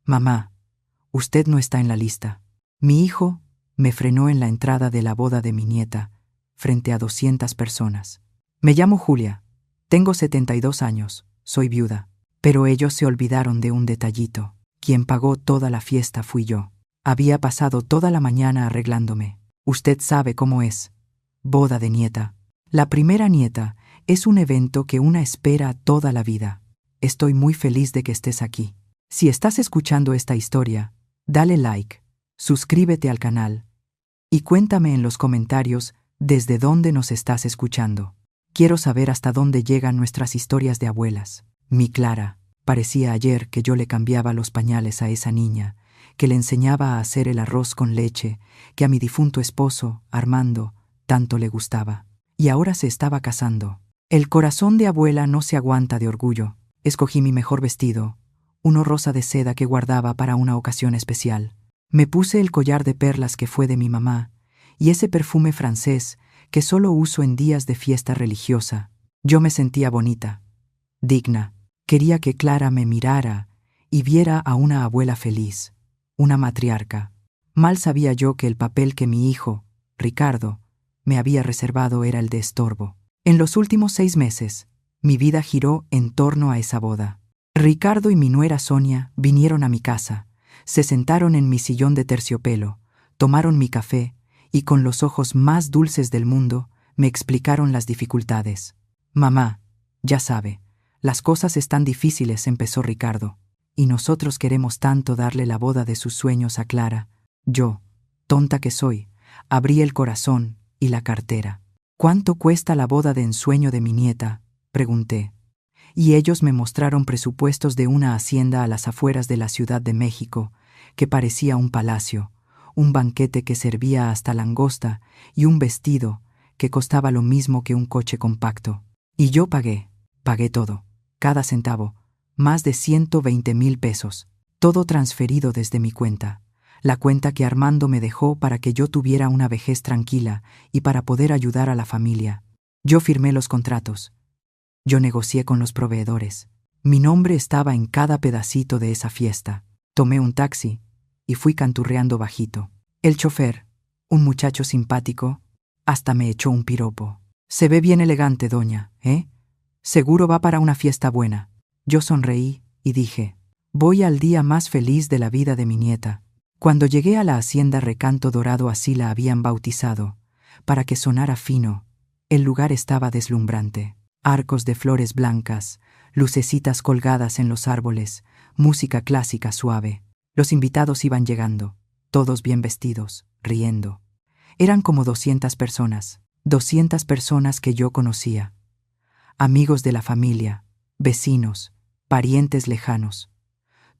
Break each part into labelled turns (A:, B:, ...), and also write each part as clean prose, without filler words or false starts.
A: Mamá, usted no está en la lista. Mi hijo me frenó en la entrada de la boda de mi nieta, frente a 200 personas. Me llamo Julia, tengo 72 años, soy viuda. Pero ellos se olvidaron de un detallito. Quien pagó toda la fiesta fui yo. Había pasado toda la mañana arreglándome. Usted sabe cómo es. Boda de nieta. La primera nieta es un evento que una espera toda la vida. Estoy muy feliz de que estés aquí. Si estás escuchando esta historia, dale like, suscríbete al canal y cuéntame en los comentarios desde dónde nos estás escuchando. Quiero saber hasta dónde llegan nuestras historias de abuelas. Mi Clara, parecía ayer que yo le cambiaba los pañales a esa niña, que le enseñaba a hacer el arroz con leche, que a mi difunto esposo, Armando, tanto le gustaba. Y ahora se estaba casando. El corazón de abuela no se aguanta de orgullo. Escogí mi mejor vestido, uno rosa de seda que guardaba para una ocasión especial. Me puse el collar de perlas que fue de mi mamá, y ese perfume francés que solo uso en días de fiesta religiosa. Yo me sentía bonita, digna. Quería que Clara me mirara y viera a una abuela feliz, una matriarca. Mal sabía yo que el papel que mi hijo, Ricardo, me había reservado era el de estorbo. En los últimos 6 meses, mi vida giró en torno a esa boda. Ricardo y mi nuera Sonia vinieron a mi casa, se sentaron en mi sillón de terciopelo, tomaron mi café y con los ojos más dulces del mundo me explicaron las dificultades. Mamá, ya sabe, las cosas están difíciles, empezó Ricardo, y nosotros queremos tanto darle la boda de sus sueños a Clara. Yo, tonta que soy, abrí el corazón y la cartera. ¿Cuánto cuesta la boda de ensueño de mi nieta?, pregunté. Y ellos me mostraron presupuestos de una hacienda a las afueras de la Ciudad de México, que parecía un palacio, un banquete que servía hasta langosta y un vestido que costaba lo mismo que un coche compacto. Y yo pagué todo. Cada centavo, más de 120,000 pesos, todo transferido desde mi cuenta, la cuenta que Armando me dejó para que yo tuviera una vejez tranquila y para poder ayudar a la familia. Yo firmé los contratos. Yo negocié con los proveedores. Mi nombre estaba en cada pedacito de esa fiesta. Tomé un taxi y fui canturreando bajito. El chofer, un muchacho simpático, hasta me echó un piropo. Se ve bien elegante, doña, ¿eh? Seguro va para una fiesta buena. Yo sonreí y dije, voy al día más feliz de la vida de mi nieta. Cuando llegué a la hacienda Recanto Dorado, así la habían bautizado, para que sonara fino, el lugar estaba deslumbrante. Arcos de flores blancas, lucecitas colgadas en los árboles, música clásica suave. Los invitados iban llegando, todos bien vestidos, riendo. Eran como 200 personas que yo conocía. Amigos de la familia, vecinos, parientes lejanos.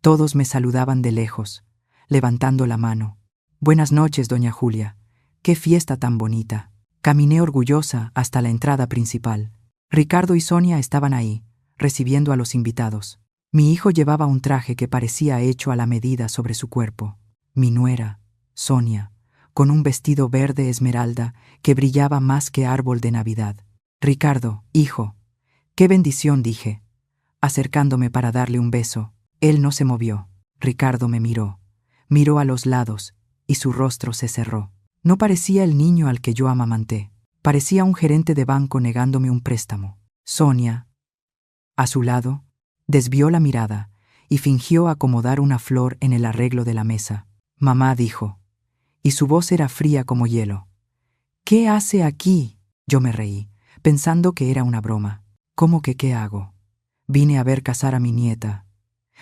A: Todos me saludaban de lejos, levantando la mano. Buenas noches, doña Julia. ¡Qué fiesta tan bonita! Caminé orgullosa hasta la entrada principal. Ricardo y Sonia estaban ahí, recibiendo a los invitados. Mi hijo llevaba un traje que parecía hecho a la medida sobre su cuerpo. Mi nuera, Sonia, con un vestido verde esmeralda que brillaba más que árbol de Navidad. Ricardo, hijo, qué bendición, dije, acercándome para darle un beso. Él no se movió. Ricardo me miró a los lados y su rostro se cerró. No parecía el niño al que yo amamanté. Parecía un gerente de banco negándome un préstamo. Sonia, a su lado, desvió la mirada y fingió acomodar una flor en el arreglo de la mesa. Mamá, dijo, y su voz era fría como hielo. ¿Qué hace aquí? Yo me reí, pensando que era una broma. ¿Cómo que qué hago? Vine a ver casar a mi nieta.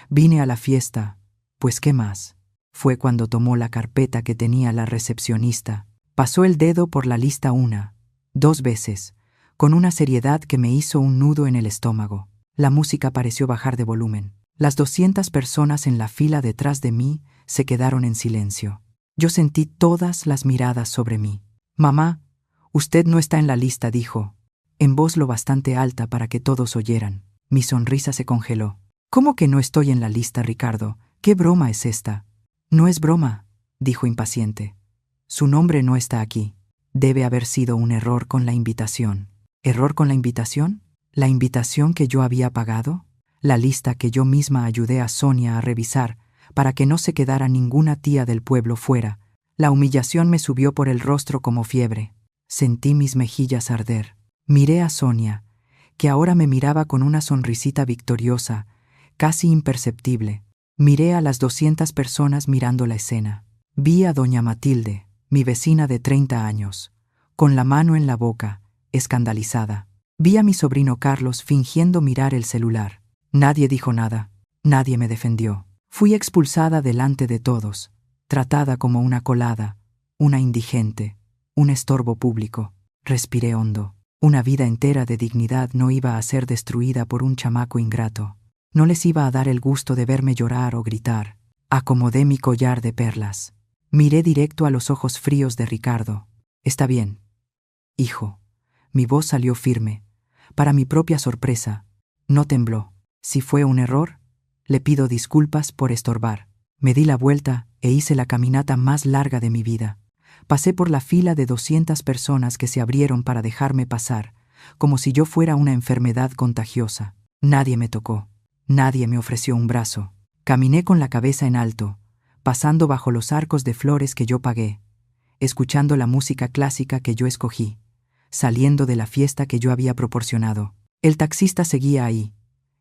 A: Vine a la fiesta. Pues ¿qué más? Fue cuando tomó la carpeta que tenía la recepcionista. Pasó el dedo por la lista 1, 2 veces, con una seriedad que me hizo un nudo en el estómago. La música pareció bajar de volumen. Las 200 personas en la fila detrás de mí se quedaron en silencio. Yo sentí todas las miradas sobre mí. Mamá, usted no está en la lista, dijo, en voz lo bastante alta para que todos oyeran. Mi sonrisa se congeló. ¿Cómo que no estoy en la lista, Ricardo? ¿Qué broma es esta? No es broma, dijo impaciente. Su nombre no está aquí. Debe haber sido un error con la invitación. ¿Error con la invitación? ¿La invitación que yo había pagado? La lista que yo misma ayudé a Sonia a revisar para que no se quedara ninguna tía del pueblo fuera. La humillación me subió por el rostro como fiebre. Sentí mis mejillas arder. Miré a Sonia, que ahora me miraba con una sonrisita victoriosa, casi imperceptible. Miré a las 200 personas mirando la escena. Vi a doña Matilde, mi vecina de 30 años, con la mano en la boca, escandalizada. Vi a mi sobrino Carlos fingiendo mirar el celular. Nadie dijo nada. Nadie me defendió. Fui expulsada delante de todos, tratada como una colada, una indigente, un estorbo público. Respiré hondo. Una vida entera de dignidad no iba a ser destruida por un chamaco ingrato. No les iba a dar el gusto de verme llorar o gritar. Acomodé mi collar de perlas. Miré directo a los ojos fríos de Ricardo. «Está bien, hijo». Mi voz salió firme. Para mi propia sorpresa, no tembló. Si fue un error, le pido disculpas por estorbar. Me di la vuelta e hice la caminata más larga de mi vida. Pasé por la fila de 200 personas que se abrieron para dejarme pasar, como si yo fuera una enfermedad contagiosa. Nadie me tocó. Nadie me ofreció un brazo. Caminé con la cabeza en alto, pasando bajo los arcos de flores que yo pagué, escuchando la música clásica que yo escogí, saliendo de la fiesta que yo había proporcionado. El taxista seguía ahí,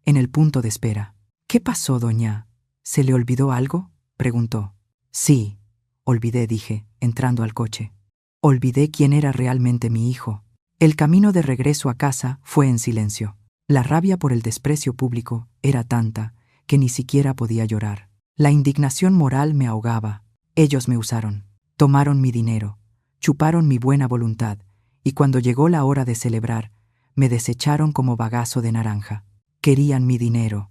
A: en el punto de espera. «¿Qué pasó, doña? ¿Se le olvidó algo?», preguntó. «Sí, olvidé», dije, entrando al coche. Olvidé quién era realmente mi hijo. El camino de regreso a casa fue en silencio. La rabia por el desprecio público era tanta que ni siquiera podía llorar. La indignación moral me ahogaba. Ellos me usaron, tomaron mi dinero, chuparon mi buena voluntad, y cuando llegó la hora de celebrar, me desecharon como bagazo de naranja. Querían mi dinero,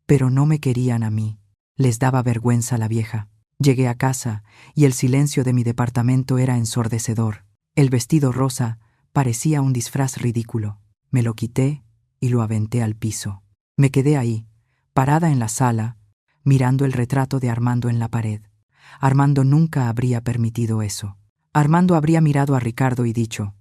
A: pero no me querían a mí. Les daba vergüenza la vieja. Llegué a casa y el silencio de mi departamento era ensordecedor. El vestido rosa parecía un disfraz ridículo. Me lo quité y lo aventé al piso. Me quedé ahí, parada en la sala, mirando el retrato de Armando en la pared. Armando nunca habría permitido eso. Armando habría mirado a Ricardo y dicho: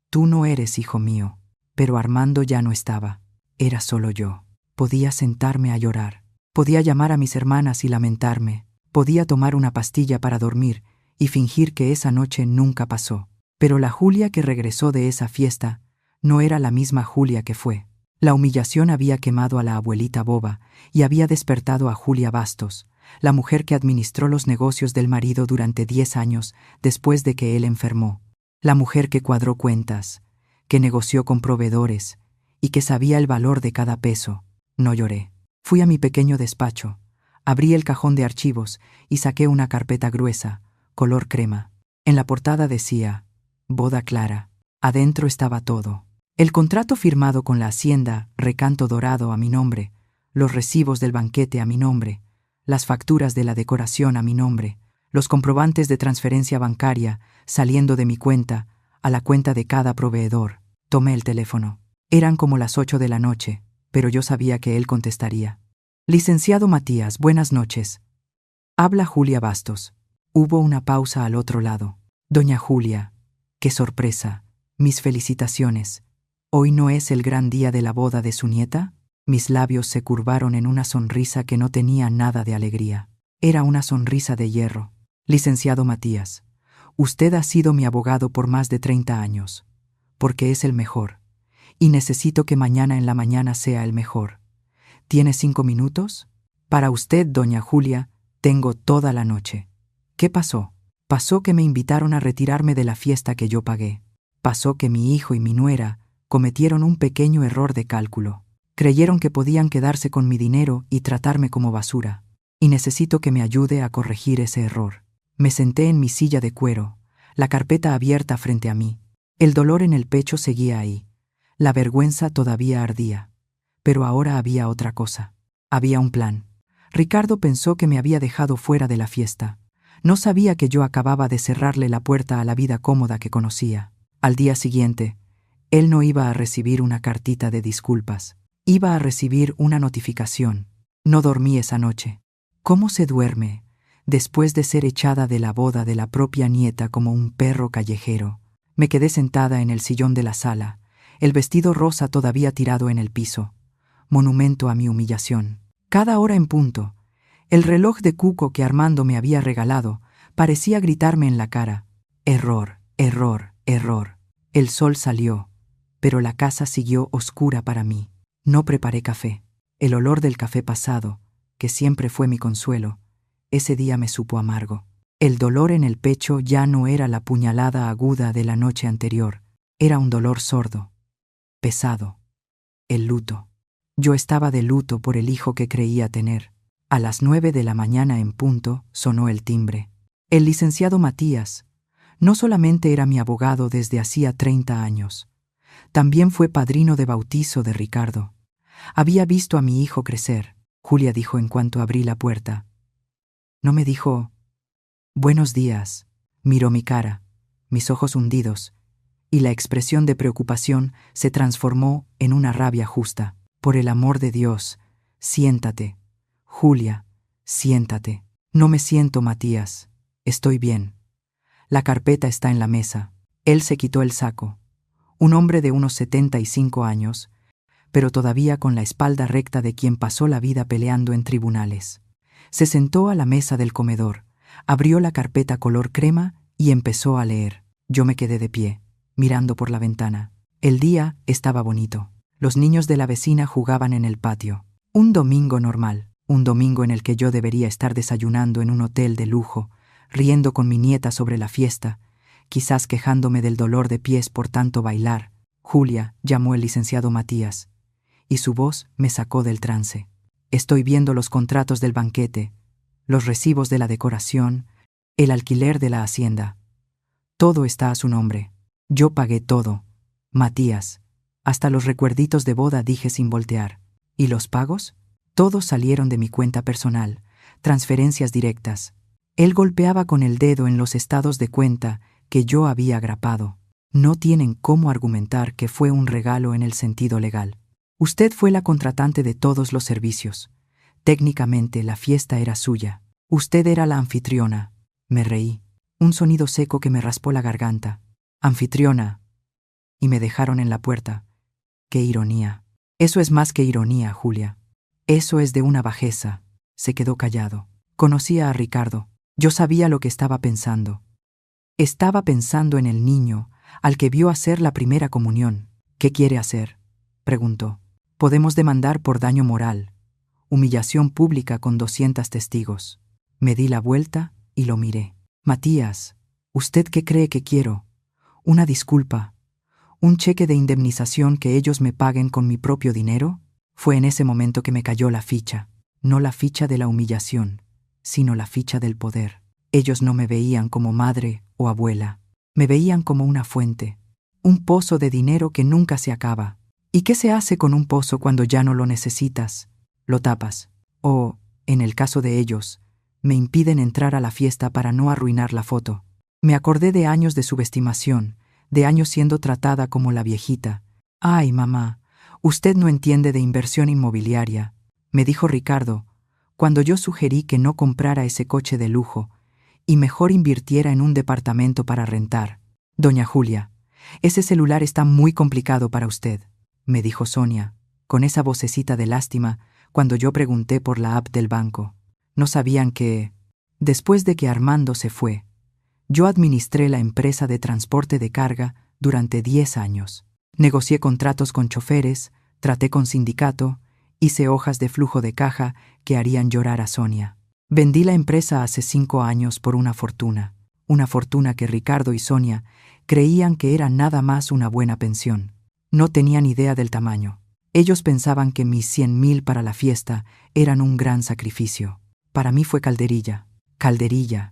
A: «Tú no eres hijo mío». Pero Armando ya no estaba. Era solo yo. Podía sentarme a llorar. Podía llamar a mis hermanas y lamentarme. Podía tomar una pastilla para dormir y fingir que esa noche nunca pasó. Pero la Julia que regresó de esa fiesta no era la misma Julia que fue. La humillación había quemado a la abuelita boba y había despertado a Julia Bastos, la mujer que administró los negocios del marido durante 10 años después de que él enfermó. La mujer que cuadró cuentas, que negoció con proveedores y que sabía el valor de cada peso. No lloré. Fui a mi pequeño despacho, abrí el cajón de archivos y saqué una carpeta gruesa, color crema. En la portada decía: «Boda Clara». Adentro estaba todo. El contrato firmado con la Hacienda, recanto dorado a mi nombre, los recibos del banquete a mi nombre, las facturas de la decoración a mi nombre, los comprobantes de transferencia bancaria saliendo de mi cuenta a la cuenta de cada proveedor. Tomé el teléfono. Eran como las 8 de la noche, pero yo sabía que él contestaría. «Licenciado Matías, buenas noches. Habla Julia Bastos». Hubo una pausa al otro lado. «Doña Julia, qué sorpresa. Mis felicitaciones. ¿Hoy no es el gran día de la boda de su nieta?». Mis labios se curvaron en una sonrisa que no tenía nada de alegría. Era una sonrisa de hierro. «Licenciado Matías, usted ha sido mi abogado por más de 30 años, porque es el mejor, y necesito que mañana en la mañana sea el mejor. ¿Tiene 5 minutos? Para usted, doña Julia, tengo toda la noche». «¿Qué pasó?». «Pasó que me invitaron a retirarme de la fiesta que yo pagué. Pasó que mi hijo y mi nuera cometieron un pequeño error de cálculo. Creyeron que podían quedarse con mi dinero y tratarme como basura. Y necesito que me ayude a corregir ese error». Me senté en mi silla de cuero, la carpeta abierta frente a mí. El dolor en el pecho seguía ahí. La vergüenza todavía ardía. Pero ahora había otra cosa. Había un plan. Ricardo pensó que me había dejado fuera de la fiesta. No sabía que yo acababa de cerrarle la puerta a la vida cómoda que conocía. Al día siguiente, él no iba a recibir una cartita de disculpas. Iba a recibir una notificación. No dormí esa noche. ¿Cómo se duerme después de ser echada de la boda de la propia nieta como un perro callejero? Me quedé sentada en el sillón de la sala, el vestido rosa todavía tirado en el piso, monumento a mi humillación. Cada hora en punto, El reloj de cuco que Armando me había regalado parecía gritarme en la cara: error, error, error. El sol salió, pero la casa siguió oscura para mí. No preparé café. El olor del café pasado, que siempre fue mi consuelo, ese día me supo amargo. El dolor en el pecho ya no era la puñalada aguda de la noche anterior, era un dolor sordo, pesado, el luto. Yo estaba de luto por el hijo que creía tener. A las 9 de la mañana en punto sonó el timbre. El licenciado Matías no solamente era mi abogado desde hacía 30 años, también fue padrino de bautizo de Ricardo. Había visto a mi hijo crecer, Julia dijo en cuanto abrí la puerta. No me dijo: buenos días. Miró mi cara, mis ojos hundidos, y la expresión de preocupación se transformó en una rabia justa. Por el amor de Dios, siéntate. Julia, siéntate. No me siento, Matías. Estoy bien. La carpeta está en la mesa. Él se quitó el saco. Un hombre de unos 75 años, pero todavía con la espalda recta de quien pasó la vida peleando en tribunales. Se sentó a la mesa del comedor, abrió la carpeta color crema y empezó a leer. Yo me quedé de pie, mirando por la ventana. El día estaba bonito. Los niños de la vecina jugaban en el patio. Un domingo normal, un domingo en el que yo debería estar desayunando en un hotel de lujo, riendo con mi nieta sobre la fiesta, quizás quejándome del dolor de pies por tanto bailar. Julia, llamó el licenciado Matías, y su voz me sacó del trance. Estoy viendo los contratos del banquete, los recibos de la decoración, el alquiler de la hacienda. Todo está a su nombre. Yo pagué todo. Matías, hasta los recuerditos de boda dije sin voltear. ¿Y los pagos? Todos salieron de mi cuenta personal, transferencias directas. Él golpeaba con el dedo en los estados de cuenta que yo había grapado. No tienen cómo argumentar que fue un regalo en el sentido legal. Usted fue la contratante de todos los servicios. Técnicamente la fiesta era suya. Usted era la anfitriona. Me reí. Un sonido seco que me raspó la garganta. Anfitriona. Y me dejaron en la puerta. ¡Qué ironía! Eso es más que ironía, Julia. Eso es de una bajeza. Se quedó callado. Conocía a Ricardo. Yo sabía lo que estaba pensando. Estaba pensando en el niño, al que vio hacer la primera comunión. ¿Qué quiere hacer?, preguntó. Podemos demandar por daño moral. Humillación pública con 200 testigos. Me di la vuelta y lo miré. Matías, ¿usted qué cree que quiero? ¿Una disculpa? ¿Un cheque de indemnización que ellos me paguen con mi propio dinero? Fue en ese momento que me cayó la ficha. No la ficha de la humillación, sino la ficha del poder. Ellos no me veían como madre o abuela. Me veían como una fuente, un pozo de dinero que nunca se acaba. ¿Y qué se hace con un pozo cuando ya no lo necesitas? Lo tapas. O, en el caso de ellos, me impiden entrar a la fiesta para no arruinar la foto. Me acordé de años de subestimación, de años siendo tratada como la viejita. «Ay, mamá, usted no entiende de inversión inmobiliaria», me dijo Ricardo, cuando yo sugerí que no comprara ese coche de lujo y mejor invirtiera en un departamento para rentar. «Doña Julia, ese celular está muy complicado para usted», me dijo Sonia, con esa vocecita de lástima, cuando yo pregunté por la app del banco. No sabían que, después de que Armando se fue, yo administré la empresa de transporte de carga durante 10 años. Negocié contratos con choferes, traté con sindicato, hice hojas de flujo de caja que harían llorar a Sonia. Vendí la empresa hace 5 años por una fortuna que Ricardo y Sonia creían que era nada más una buena pensión. No tenían idea del tamaño. Ellos pensaban que mis 100.000 para la fiesta eran un gran sacrificio. Para mí fue calderilla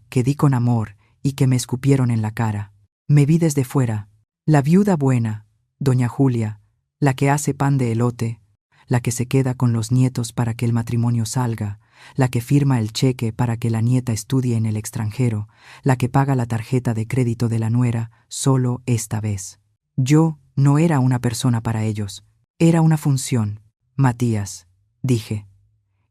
A: que di con amor y que me escupieron en la cara. Me vi desde fuera, la viuda buena, doña Julia, la que hace pan de elote, la que se queda con los nietos para que el matrimonio salga, la que firma el cheque para que la nieta estudie en el extranjero, la que paga la tarjeta de crédito de la nuera, solo esta vez. Yo no era una persona para ellos, era una función. Matías, dije,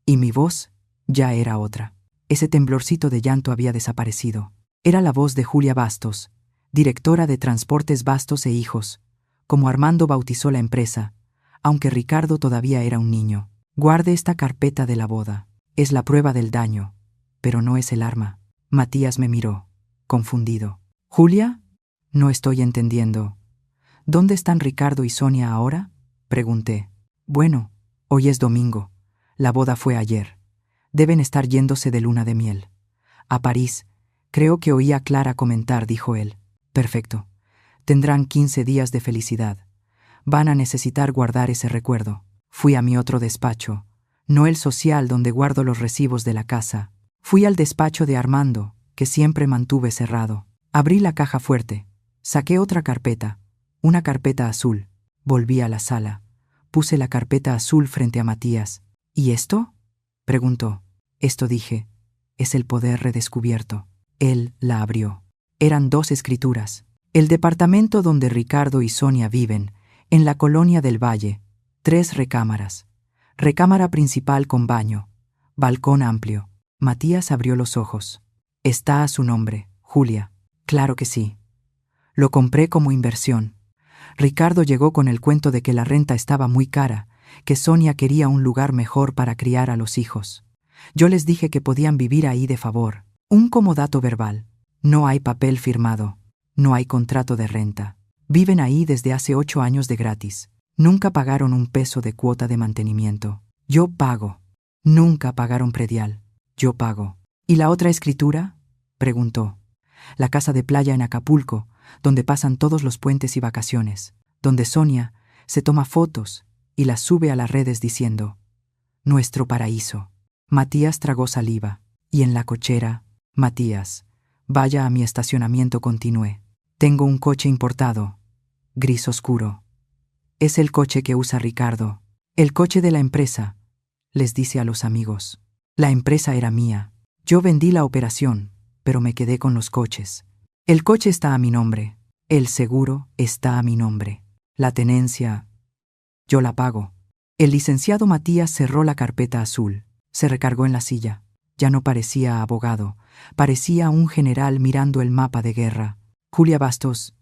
A: y mi voz ya era otra. Ese temblorcito de llanto había desaparecido. Era la voz de Julia Bastos, directora de Transportes Bastos e Hijos, como Armando bautizó la empresa, aunque Ricardo todavía era un niño. Guarde esta carpeta de la boda. Es la prueba del daño, pero no es el arma. Matías me miró, confundido. ¿Julia? No estoy entendiendo. ¿Dónde están Ricardo y Sonia ahora? Pregunté. Bueno, hoy es domingo. La boda fue ayer. Deben estar yéndose de luna de miel. A París. Creo que oí a Clara comentar, dijo él. Perfecto. Tendrán 15 días de felicidad. Van a necesitar guardar ese recuerdo. Fui a mi otro despacho, no el social donde guardo los recibos de la casa. Fui al despacho de Armando, que siempre mantuve cerrado. Abrí la caja fuerte. Saqué otra carpeta, una carpeta azul. Volví a la sala. Puse la carpeta azul frente a Matías. ¿Y esto? Preguntó. Esto, dije, es el poder redescubierto. Él la abrió. Eran 2 escrituras. El departamento donde Ricardo y Sonia viven, en la colonia del Valle. 3 recámaras. Recámara principal con baño. Balcón amplio. Matías abrió los ojos. Está a su nombre, Julia. Claro que sí. Lo compré como inversión. Ricardo llegó con el cuento de que la renta estaba muy cara, que Sonia quería un lugar mejor para criar a los hijos. Yo les dije que podían vivir ahí de favor. Un comodato verbal. No hay papel firmado. No hay contrato de renta. Viven ahí desde hace 8 años de gratis. Nunca pagaron un peso de cuota de mantenimiento. Yo pago. Nunca pagaron predial. Yo pago. ¿Y la otra escritura? Preguntó. La casa de playa en Acapulco, donde pasan todos los puentes y vacaciones, donde Sonia se toma fotos y las sube a las redes diciendo: nuestro paraíso. Matías tragó saliva. Y en la cochera: Matías, vaya a mi estacionamiento, continué. Tengo un coche importado, gris oscuro. Es el coche que usa Ricardo. El coche de la empresa, les dice a los amigos. La empresa era mía. Yo vendí la operación, pero me quedé con los coches. El coche está a mi nombre. El seguro está a mi nombre. La tenencia, yo la pago. El licenciado Matías cerró la carpeta azul. Se recargó en la silla. Ya no parecía abogado. Parecía un general mirando el mapa de guerra. Julia Bastos,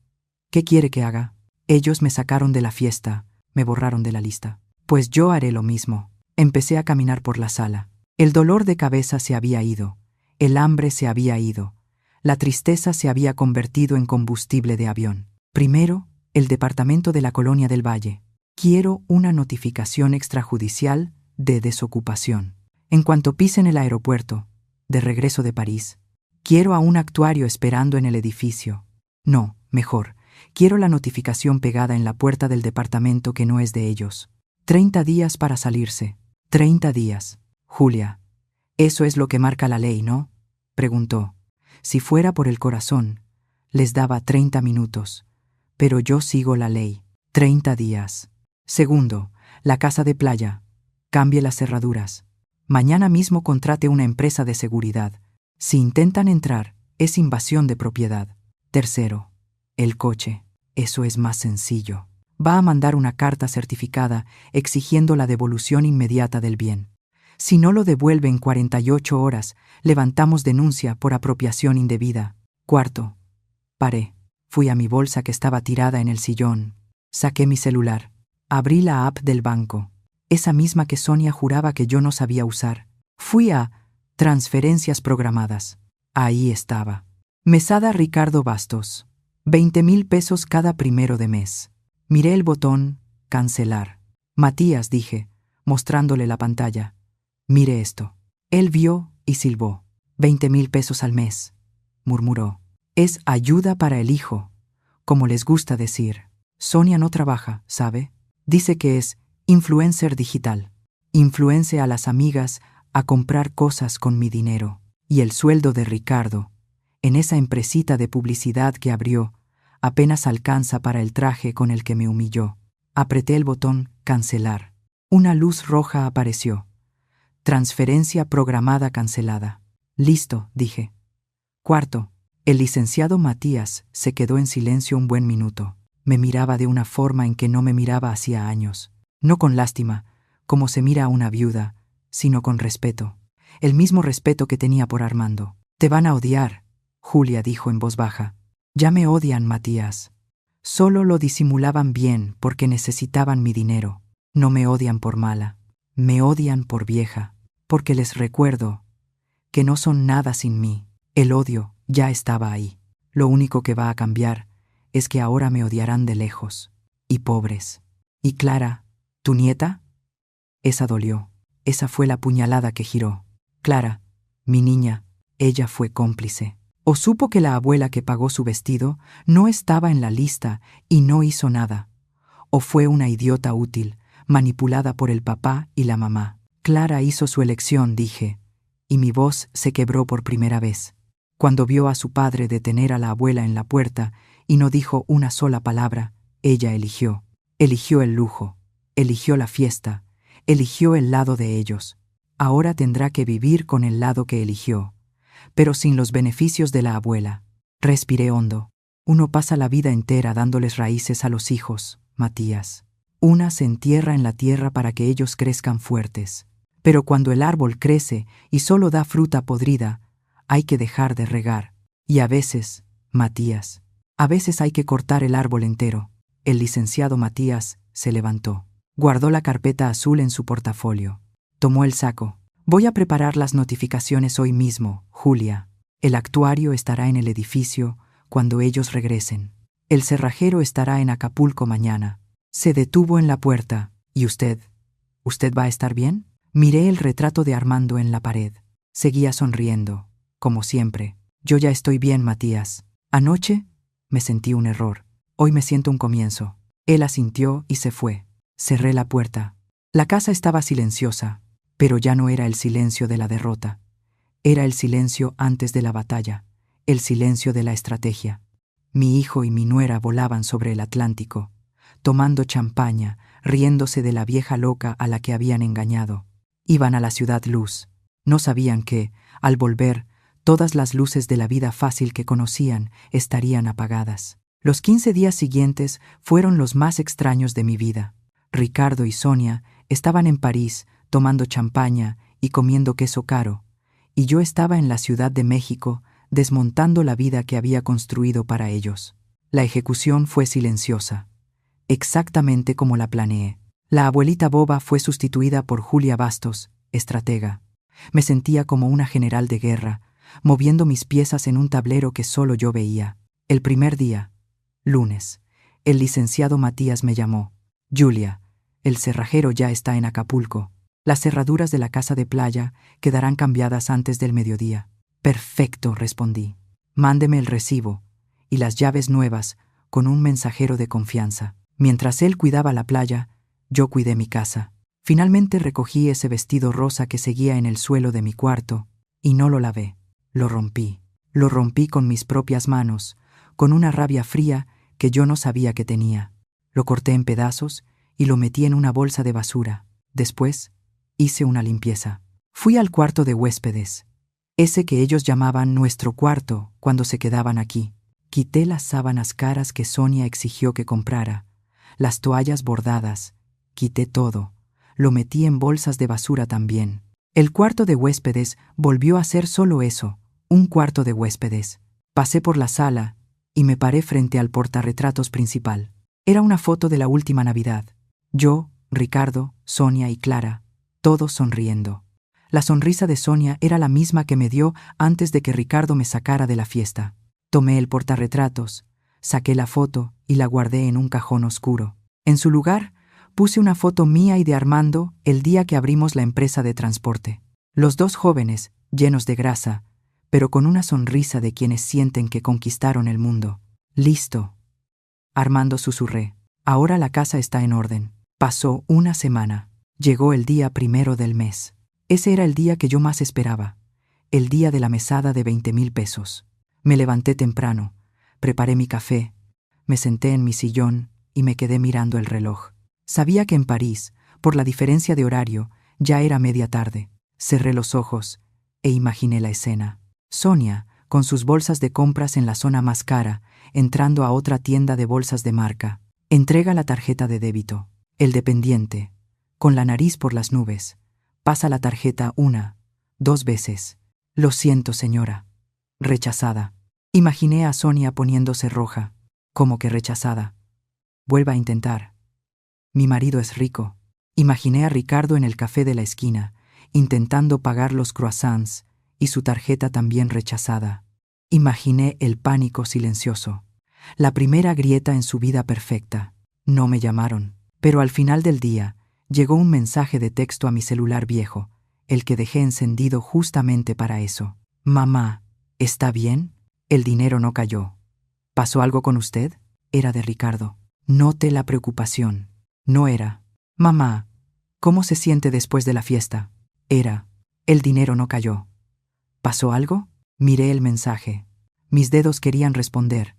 A: ¿qué quiere que haga? Ellos me sacaron de la fiesta, me borraron de la lista. Pues yo haré lo mismo. Empecé a caminar por la sala. El dolor de cabeza se había ido. El hambre se había ido. La tristeza se había convertido en combustible de avión. Primero, el departamento de la colonia del Valle. Quiero una notificación extrajudicial de desocupación. En cuanto pise en el aeropuerto, de regreso de París, quiero a un actuario esperando en el edificio. No, mejor, quiero la notificación pegada en la puerta del departamento que no es de ellos. 30 días para salirse. 30 días. Julia, eso es lo que marca la ley, ¿no? Preguntó. Si fuera por el corazón, les daba 30 minutos. Pero yo sigo la ley. 30 días. Segundo, la casa de playa. Cambie las cerraduras. Mañana mismo contrate una empresa de seguridad. Si intentan entrar, es invasión de propiedad. Tercero, el coche. Eso es más sencillo. Va a mandar una carta certificada exigiendo la devolución inmediata del bien. Si no lo devuelve en 48 horas, levantamos denuncia por apropiación indebida. Cuarto, paré. Fui a mi bolsa que estaba tirada en el sillón. Saqué mi celular. Abrí la app del banco. Esa misma que Sonia juraba que yo no sabía usar. Fui a transferencias programadas. Ahí estaba. Mesada Ricardo Bastos. 20,000 pesos cada 1 de mes. Miré el botón cancelar. Matías, dije, mostrándole la pantalla. Mire esto. Él vio y silbó. 20,000 pesos al mes, murmuró. Es ayuda para el hijo, como les gusta decir. Sonia no trabaja, ¿sabe? Dice que es influencer digital. Influencia a las amigas a comprar cosas con mi dinero. Y el sueldo de Ricardo, en esa empresita de publicidad que abrió, apenas alcanza para el traje con el que me humilló. Apreté el botón cancelar. Una luz roja apareció. Transferencia programada cancelada. Listo, dije. Cuarto, el licenciado Matías se quedó en silencio un buen minuto. Me miraba de una forma en que no me miraba hacía años. No con lástima, como se mira a una viuda, sino con respeto. El mismo respeto que tenía por Armando. Te van a odiar, Julia dijo en voz baja. Ya me odian, Matías. Solo lo disimulaban bien porque necesitaban mi dinero. No me odian por mala. Me odian por vieja. porque les recuerdo que no son nada sin mí. El odio ya estaba ahí. Lo único que va a cambiar es que ahora me odiarán de lejos. Y pobres. ¿Y Clara, tu nieta? Esa dolió. Esa fue la puñalada que giró. Clara, mi niña, ella fue cómplice. O supo que la abuela que pagó su vestido no estaba en la lista y no hizo nada. O fue una idiota útil, manipulada por el papá y la mamá. Clara hizo su elección, dije, y mi voz se quebró por primera vez. Cuando vio a su padre detener a la abuela en la puerta y no dijo una sola palabra, ella eligió. Eligió el lujo, eligió la fiesta, eligió el lado de ellos. Ahora tendrá que vivir con el lado que eligió, pero sin los beneficios de la abuela. Respiré hondo. Uno pasa la vida entera dándoles raíces a los hijos, Matías. Una se entierra en la tierra para que ellos crezcan fuertes. Pero cuando el árbol crece y solo da fruta podrida, hay que dejar de regar. Y a veces, Matías, a veces hay que cortar el árbol entero. El licenciado Matías se levantó. Guardó la carpeta azul en su portafolio. Tomó el saco. Voy a preparar las notificaciones hoy mismo, Julia. El actuario estará en el edificio cuando ellos regresen. El cerrajero estará en Acapulco mañana. Se detuvo en la puerta. ¿Y usted? ¿Usted va a estar bien? Miré el retrato de Armando en la pared. Seguía sonriendo, como siempre. Yo ya estoy bien, Matías. Anoche me sentí un error. Hoy me siento un comienzo. Él asintió y se fue. Cerré la puerta. La casa estaba silenciosa, pero ya no era el silencio de la derrota. Era el silencio antes de la batalla, el silencio de la estrategia. Mi hijo y mi nuera volaban sobre el Atlántico, tomando champaña, riéndose de la vieja loca a la que habían engañado. Iban a la ciudad luz. No sabían que, al volver, todas las luces de la vida fácil que conocían estarían apagadas. Los 15 días siguientes fueron los más extraños de mi vida. Ricardo y Sonia estaban en París tomando champaña y comiendo queso caro, y yo estaba en la Ciudad de México desmontando la vida que había construido para ellos. La ejecución fue silenciosa, exactamente como la planeé. La abuelita boba fue sustituida por Julia Bastos, estratega. Me sentía como una general de guerra, moviendo mis piezas en un tablero que solo yo veía. El primer día, lunes, el licenciado Matías me llamó. Julia, el cerrajero ya está en Acapulco. Las cerraduras de la casa de playa quedarán cambiadas antes del mediodía. Perfecto, respondí. Mándeme el recibo y las llaves nuevas con un mensajero de confianza. Mientras él cuidaba la playa, yo cuidé mi casa. Finalmente recogí ese vestido rosa que seguía en el suelo de mi cuarto y no lo lavé. Lo rompí. Lo rompí con mis propias manos, con una rabia fría que yo no sabía que tenía. Lo corté en pedazos y lo metí en una bolsa de basura. Después, hice una limpieza. Fui al cuarto de huéspedes, ese que ellos llamaban nuestro cuarto cuando se quedaban aquí. Quité las sábanas caras que Sonia exigió que comprara, las toallas bordadas, quité todo. Lo metí en bolsas de basura también. El cuarto de huéspedes volvió a ser solo eso, un cuarto de huéspedes. Pasé por la sala y me paré frente al portarretratos principal. Era una foto de la última Navidad. Yo, Ricardo, Sonia y Clara, todos sonriendo. La sonrisa de Sonia era la misma que me dio antes de que Ricardo me sacara de la fiesta. Tomé el portarretratos, saqué la foto y la guardé en un cajón oscuro. En su lugar, puse una foto mía y de Armando el día que abrimos la empresa de transporte. Los dos jóvenes, llenos de grasa, pero con una sonrisa de quienes sienten que conquistaron el mundo. Listo. Armando, susurré. Ahora la casa está en orden. Pasó una semana. Llegó el día 1 del mes. Ese era el día que yo más esperaba. El día de la mesada de 20,000 pesos. Me levanté temprano, preparé mi café, me senté en mi sillón y me quedé mirando el reloj. Sabía que en París, por la diferencia de horario, ya era media tarde. Cerré los ojos e imaginé la escena. Sonia, con sus bolsas de compras en la zona más cara, entrando a otra tienda de bolsas de marca. Entrega la tarjeta de débito. El dependiente, con la nariz por las nubes, pasa la tarjeta 1, 2 veces. Lo siento, señora. Rechazada. Imaginé a Sonia poniéndose roja, como que rechazada. Vuelva a intentar. Mi marido es rico. Imaginé a Ricardo en el café de la esquina intentando pagar los croissants y su tarjeta también rechazada. Imaginé el pánico silencioso, la primera grieta en su vida perfecta. No me llamaron, pero al final del día llegó un mensaje de texto a mi celular viejo, el que dejé encendido justamente para eso. Mamá, ¿está bien? El dinero no cayó. ¿Pasó algo con usted? Era de Ricardo. Noté la preocupación. No era. Mamá, ¿cómo se siente después de la fiesta? Era. El dinero no cayó. ¿Pasó algo? Miré el mensaje. Mis dedos querían responder,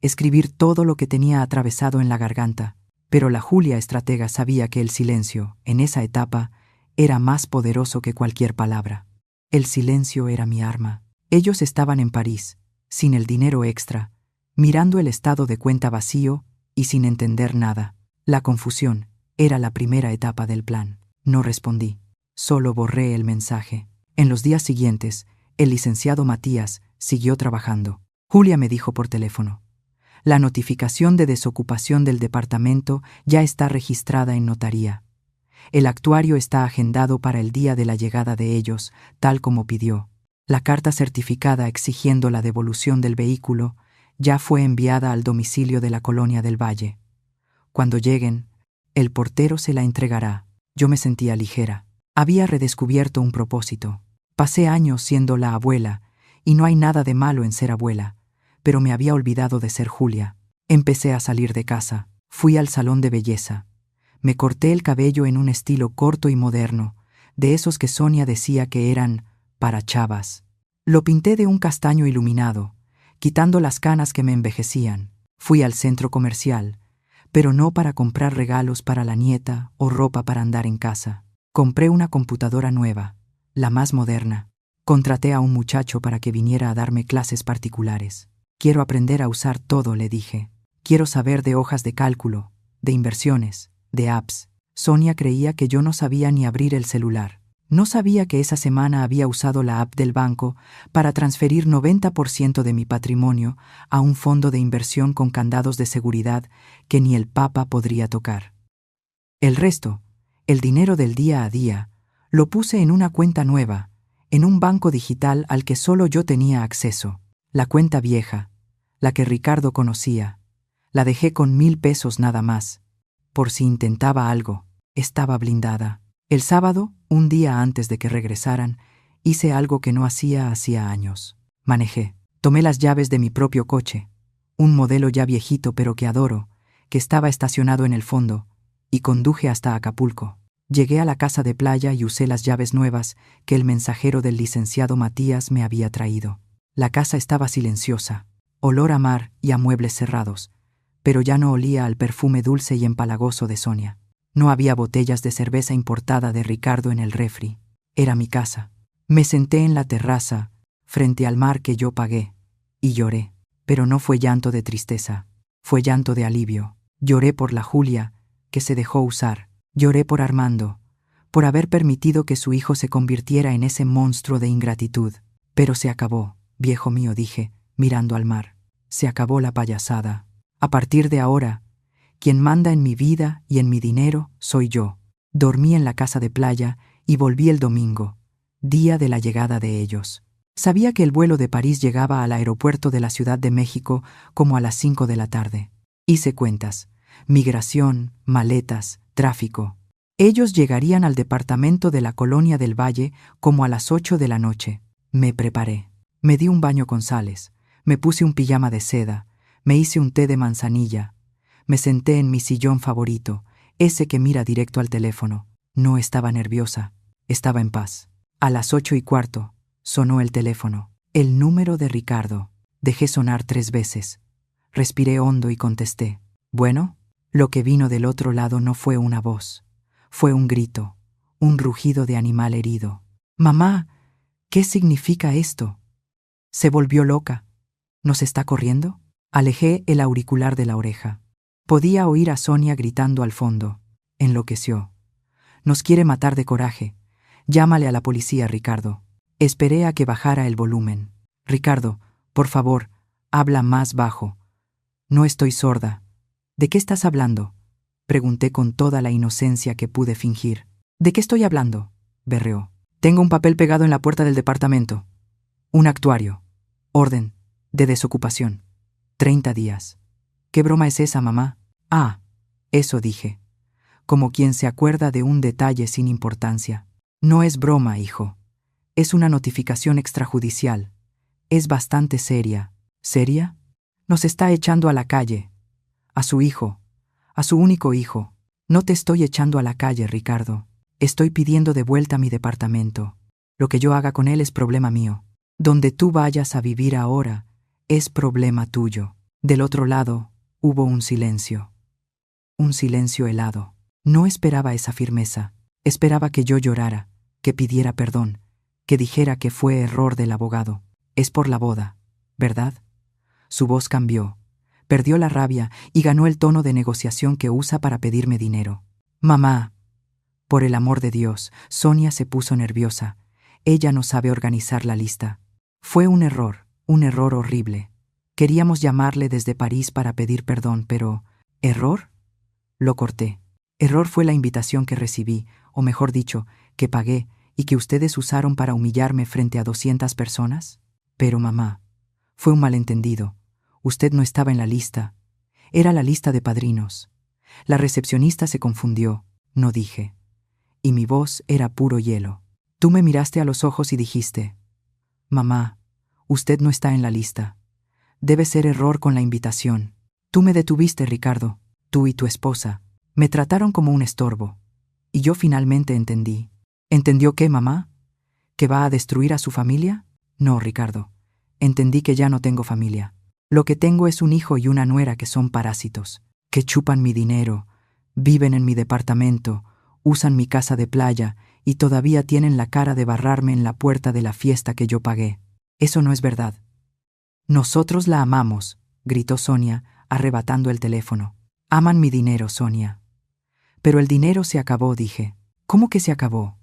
A: escribir todo lo que tenía atravesado en la garganta, pero la Julia estratega sabía que el silencio, en esa etapa, era más poderoso que cualquier palabra. El silencio era mi arma. Ellos estaban en París, sin el dinero extra, mirando el estado de cuenta vacío y sin entender nada. La confusión era la primera etapa del plan. No respondí, solo borré el mensaje. En los días siguientes, el licenciado Matías siguió trabajando. Julia me dijo por teléfono: la notificación de desocupación del departamento ya está registrada en notaría. El actuario está agendado para el día de la llegada de ellos, tal como pidió. La carta certificada exigiendo la devolución del vehículo ya fue enviada al domicilio de la Colonia del Valle. Cuando lleguen, el portero se la entregará. Yo me sentía ligera. Había redescubierto un propósito. Pasé años siendo la abuela, y no hay nada de malo en ser abuela, pero me había olvidado de ser Julia. Empecé a salir de casa. Fui al salón de belleza. Me corté el cabello en un estilo corto y moderno, de esos que Sonia decía que eran para chavas. Lo pinté de un castaño iluminado, quitando las canas que me envejecían. Fui al centro comercial, pero no para comprar regalos para la nieta o ropa para andar en casa. Compré una computadora nueva, la más moderna. Contraté a un muchacho para que viniera a darme clases particulares. Quiero aprender a usar todo, le dije. Quiero saber de hojas de cálculo, de inversiones, de apps. Sonia creía que yo no sabía ni abrir el celular. No sabía que esa semana había usado la app del banco para transferir 90% de mi patrimonio a un fondo de inversión con candados de seguridad que ni el Papa podría tocar. El resto, el dinero del día a día, lo puse en una cuenta nueva, en un banco digital al que solo yo tenía acceso. La cuenta vieja, la que Ricardo conocía, la dejé con 1,000 pesos nada más. Por si intentaba algo, estaba blindada. El sábado, un día antes de que regresaran, hice algo que no hacía años. Manejé. Tomé las llaves de mi propio coche, un modelo ya viejito pero que adoro, que estaba estacionado en el fondo, y conduje hasta Acapulco. Llegué a la casa de playa y usé las llaves nuevas que el mensajero del licenciado Matías me había traído. La casa estaba silenciosa, olor a mar y a muebles cerrados, pero ya no olía al perfume dulce y empalagoso de Sonia. No había botellas de cerveza importada de Ricardo en el refri. Era mi casa. Me senté en la terraza, frente al mar que yo pagué, y lloré. Pero no fue llanto de tristeza, fue llanto de alivio. Lloré por la Julia, que se dejó usar. Lloré por Armando, por haber permitido que su hijo se convirtiera en ese monstruo de ingratitud. Pero se acabó, viejo mío, dije, mirando al mar. Se acabó la payasada. A partir de ahora, quien manda en mi vida y en mi dinero soy yo. Dormí en la casa de playa y volví el domingo, día de la llegada de ellos. Sabía que el vuelo de París llegaba al aeropuerto de la Ciudad de México como a las 5 de la tarde. Hice cuentas. Migración, maletas, tráfico. Ellos llegarían al departamento de la Colonia del Valle como a las 8 de la noche. Me preparé. Me di un baño con sales. Me puse un pijama de seda. Me hice un té de manzanilla. Me senté en mi sillón favorito, ese que mira directo al teléfono. No estaba nerviosa, estaba en paz. A las 8:15 sonó el teléfono. El número de Ricardo. Dejé sonar 3 veces. Respiré hondo y contesté. ¿Bueno? Lo que vino del otro lado no fue una voz. Fue un grito, un rugido de animal herido. «Mamá, ¿qué significa esto?» Se volvió loca. ¿Nos está corriendo? Alejé el auricular de la oreja. Podía oír a Sonia gritando al fondo. Enloqueció. «Nos quiere matar de coraje. Llámale a la policía, Ricardo». Esperé a que bajara el volumen. «Ricardo, por favor, habla más bajo». «No estoy sorda». «¿De qué estás hablando?», pregunté con toda la inocencia que pude fingir. «¿De qué estoy hablando?», berreó. Tengo un papel pegado en la puerta del departamento. Un actuario. Orden de desocupación. 30 días. ¿Qué broma es esa, mamá? Ah, eso dije. Como quien se acuerda de un detalle sin importancia. No es broma, hijo. Es una notificación extrajudicial. Es bastante seria. ¿Seria? Nos está echando a la calle. A su hijo. A su único hijo. No te estoy echando a la calle, Ricardo. Estoy pidiendo de vuelta mi departamento. Lo que yo haga con él es problema mío. Donde tú vayas a vivir ahora es problema tuyo. Del otro lado hubo un silencio. Un silencio helado. No esperaba esa firmeza. Esperaba que yo llorara, que pidiera perdón, que dijera que fue error del abogado. Es por la boda, ¿verdad? Su voz cambió. Perdió la rabia y ganó el tono de negociación que usa para pedirme dinero. Mamá, por el amor de Dios, Sonia se puso nerviosa. Ella no sabe organizar la lista. Fue un error horrible. Queríamos llamarle desde París para pedir perdón, pero ¿error? Lo corté. Error fue la invitación que recibí, o mejor dicho, que pagué y que ustedes usaron para humillarme frente a 200 personas. Pero mamá, fue un malentendido. Usted no estaba en la lista. Era la lista de padrinos. La recepcionista se confundió, no dije. Y mi voz era puro hielo. Tú me miraste a los ojos y dijiste: mamá, usted no está en la lista. Debe ser error con la invitación. Tú me detuviste, Ricardo. Tú y tu esposa. Me trataron como un estorbo. Y yo finalmente entendí. ¿Entendió qué, mamá? ¿Que va a destruir a su familia? No, Ricardo. Entendí que ya no tengo familia. Lo que tengo es un hijo y una nuera que son parásitos, que chupan mi dinero, viven en mi departamento, usan mi casa de playa y todavía tienen la cara de barrarme en la puerta de la fiesta que yo pagué. Eso no es verdad. Nosotros la amamos, gritó Sonia, arrebatando el teléfono. Aman mi dinero, Sonia. Pero el dinero se acabó, dije. ¿Cómo que se acabó?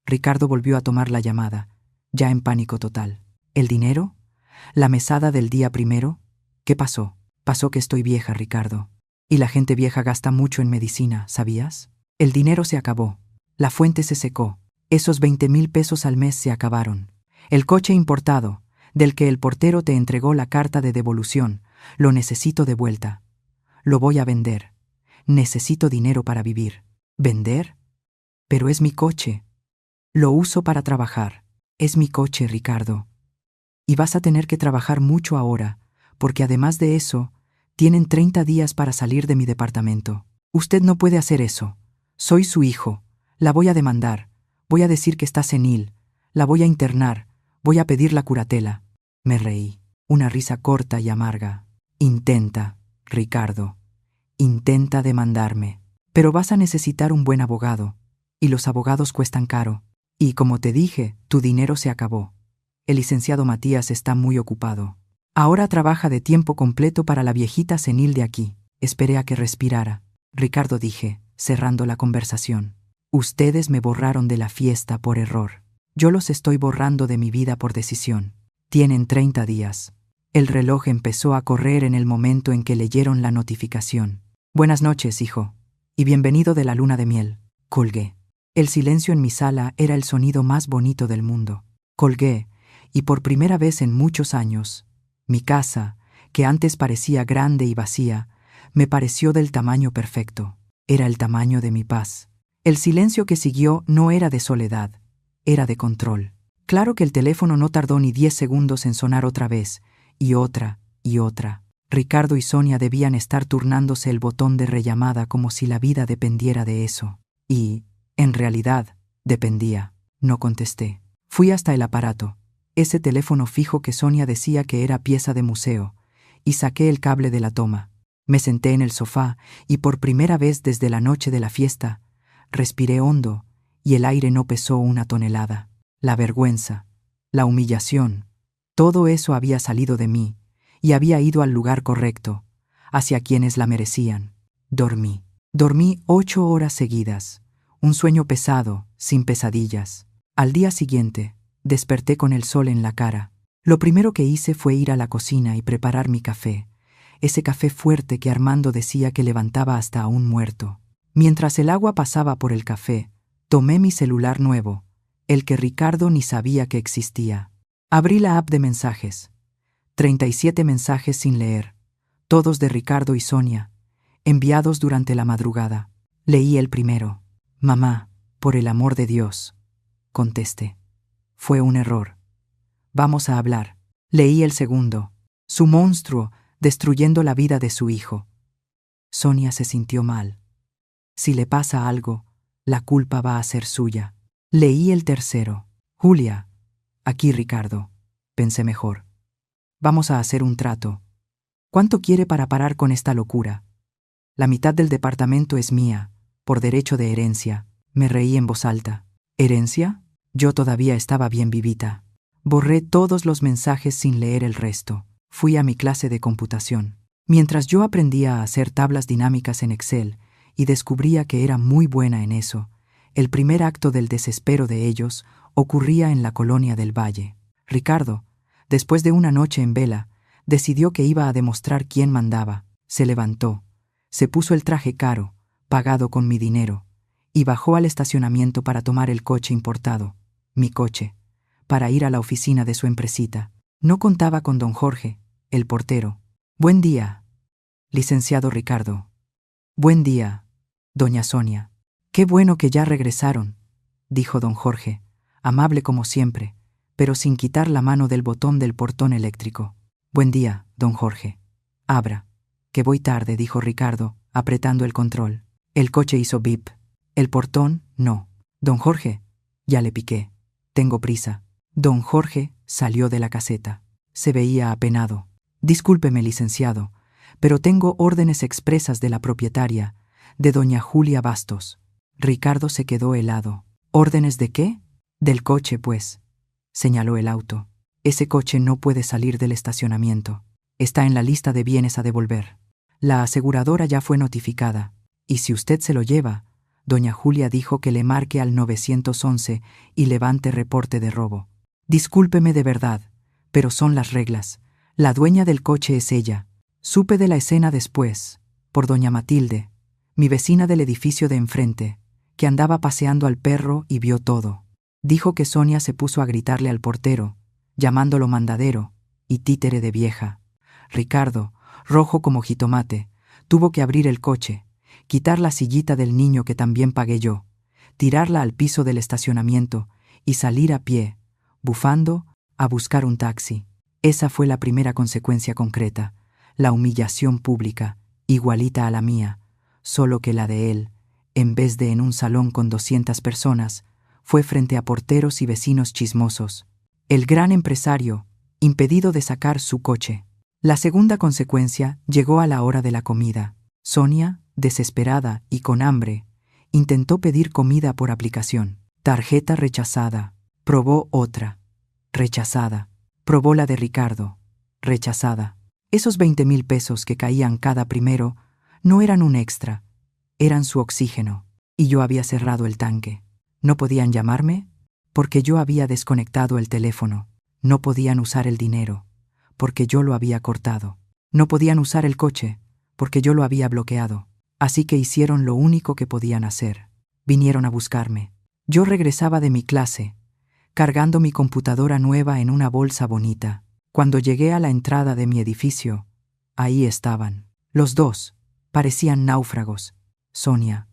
A: Ricardo volvió a tomar la llamada, ya en pánico total. ¿El dinero? ¿La mesada del día primero? ¿Qué pasó? Pasó que estoy vieja, Ricardo. Y la gente vieja gasta mucho en medicina, ¿sabías? El dinero se acabó. La fuente se secó. Esos 20,000 pesos al mes se acabaron. El coche importado, del que el portero te entregó la carta de devolución, lo necesito de vuelta. Lo voy a vender. Necesito dinero para vivir. ¿Vender? Pero es mi coche. Lo uso para trabajar. Es mi coche, Ricardo. Y vas a tener que trabajar mucho ahora, porque además de eso, tienen 30 días para salir de mi departamento. Usted no puede hacer eso. Soy su hijo. La voy a demandar. Voy a decir que está senil. La voy a internar. Voy a pedir la curatela. Me reí. Una risa corta y amarga. Intenta, Ricardo. Intenta demandarme. Pero vas a necesitar un buen abogado. Y los abogados cuestan caro. Y como te dije, tu dinero se acabó. El licenciado Matías está muy ocupado. Ahora trabaja de tiempo completo para la viejita senil de aquí. Esperé a que respirara. Ricardo, dije, cerrando la conversación. Ustedes me borraron de la fiesta por error. Yo los estoy borrando de mi vida por decisión. Tienen 30 días. El reloj empezó a correr en el momento en que leyeron la notificación. Buenas noches, hijo. Y bienvenido de la luna de miel. Colgué. El silencio en mi sala era el sonido más bonito del mundo. Colgué, y por primera vez en muchos años, mi casa, que antes parecía grande y vacía, me pareció del tamaño perfecto. Era el tamaño de mi paz. El silencio que siguió no era de soledad, era de control. Claro que el teléfono no tardó ni 10 segundos en sonar otra vez, y otra, y otra. Ricardo y Sonia debían estar turnándose el botón de rellamada como si la vida dependiera de eso. Y, en realidad, dependía. No contesté. Fui hasta el aparato, ese teléfono fijo que Sonia decía que era pieza de museo, y saqué el cable de la toma. Me senté en el sofá y por primera vez desde la noche de la fiesta, respiré hondo y el aire no pesó una tonelada. La vergüenza, la humillación, todo eso había salido de mí y había ido al lugar correcto, hacia quienes la merecían. Dormí. Dormí 8 horas seguidas, un sueño pesado, sin pesadillas. Al día siguiente, desperté con el sol en la cara. Lo primero que hice fue ir a la cocina y preparar mi café, ese café fuerte que Armando decía que levantaba hasta a un muerto. Mientras el agua pasaba por el café, tomé mi celular nuevo, el que Ricardo ni sabía que existía. Abrí la app de mensajes. 37 mensajes sin leer, todos de Ricardo y Sonia, enviados durante la madrugada. Leí el primero. Mamá, por el amor de Dios. Contesté. Fue un error. Vamos a hablar. Leí el segundo. Su monstruo, destruyendo la vida de su hijo. Sonia se sintió mal. Si le pasa algo, la culpa va a ser suya. Leí el tercero. Julia. Aquí, Ricardo. Pensé mejor. Vamos a hacer un trato. ¿Cuánto quiere para parar con esta locura? La mitad del departamento es mía, por derecho de herencia. Me reí en voz alta. ¿Herencia? Yo todavía estaba bien vivita. Borré todos los mensajes sin leer el resto. Fui a mi clase de computación. Mientras yo aprendía a hacer tablas dinámicas en Excel y descubría que era muy buena en eso, el primer acto del desespero de ellos ocurría en la colonia del Valle. Ricardo, después de una noche en vela, decidió que iba a demostrar quién mandaba. Se levantó, se puso el traje caro, pagado con mi dinero, y bajó al estacionamiento para tomar el coche importado, mi coche, para ir a la oficina de su empresita. No contaba con don Jorge, el portero. Buen día, licenciado Ricardo. Buen día, doña Sonia. Qué bueno que ya regresaron, dijo don Jorge, amable como siempre, pero sin quitar la mano del botón del portón eléctrico. Buen día, don Jorge. Abra, que voy tarde, dijo Ricardo, apretando el control. El coche hizo bip. El portón, no. Don Jorge, ya le piqué. Tengo prisa. Don Jorge salió de la caseta. Se veía apenado. Discúlpeme, licenciado, pero tengo órdenes expresas de la propietaria, de doña Julia Bastos. Ricardo se quedó helado. ¿Órdenes de qué? Del coche, pues, señaló el auto. Ese coche no puede salir del estacionamiento. Está en la lista de bienes a devolver. La aseguradora ya fue notificada, y si usted se lo lleva, doña Julia dijo que le marque al 911 y levante reporte de robo. Discúlpeme de verdad, pero son las reglas. La dueña del coche es ella. Supe de la escena después, por doña Matilde, mi vecina del edificio de enfrente, que andaba paseando al perro y vio todo. Dijo que Sonia se puso a gritarle al portero, llamándolo mandadero y títere de vieja. Ricardo, rojo como jitomate, tuvo que abrir el coche, quitar la sillita del niño que también pagué yo, tirarla al piso del estacionamiento y salir a pie, bufando, a buscar un taxi. Esa fue la primera consecuencia concreta, la humillación pública, igualita a la mía, solo que la de él, en vez de en un salón con 200 personas, fue frente a porteros y vecinos chismosos. El gran empresario, impedido de sacar su coche. La segunda consecuencia llegó a la hora de la comida. Sonia, desesperada y con hambre, intentó pedir comida por aplicación. Tarjeta rechazada. Probó otra. Rechazada. Probó la de Ricardo. Rechazada. Esos 20,000 pesos que caían cada primero no eran un extra, eran su oxígeno, y yo había cerrado el tanque. ¿No podían llamarme? Porque yo había desconectado el teléfono. No podían usar el dinero, porque yo lo había cortado. No podían usar el coche, porque yo lo había bloqueado. Así que hicieron lo único que podían hacer. Vinieron a buscarme. Yo regresaba de mi clase, cargando mi computadora nueva en una bolsa bonita. Cuando llegué a la entrada de mi edificio, ahí estaban. Los dos parecían náufragos. Sonia,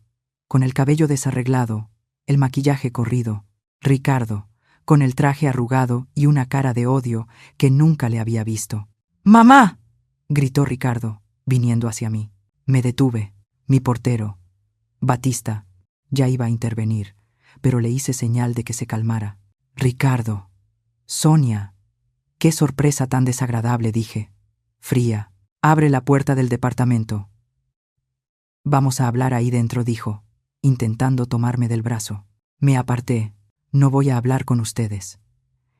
A: con el cabello desarreglado, el maquillaje corrido. Ricardo, con el traje arrugado y una cara de odio que nunca le había visto. ¡Mamá!, gritó Ricardo, viniendo hacia mí. Me detuve. Mi portero, Batista, ya iba a intervenir, pero le hice señal de que se calmara. Ricardo. Sonia. Qué sorpresa tan desagradable, dije. Fría. Abre la puerta del departamento. Vamos a hablar ahí dentro, dijo, intentando tomarme del brazo. Me aparté. No voy a hablar con ustedes.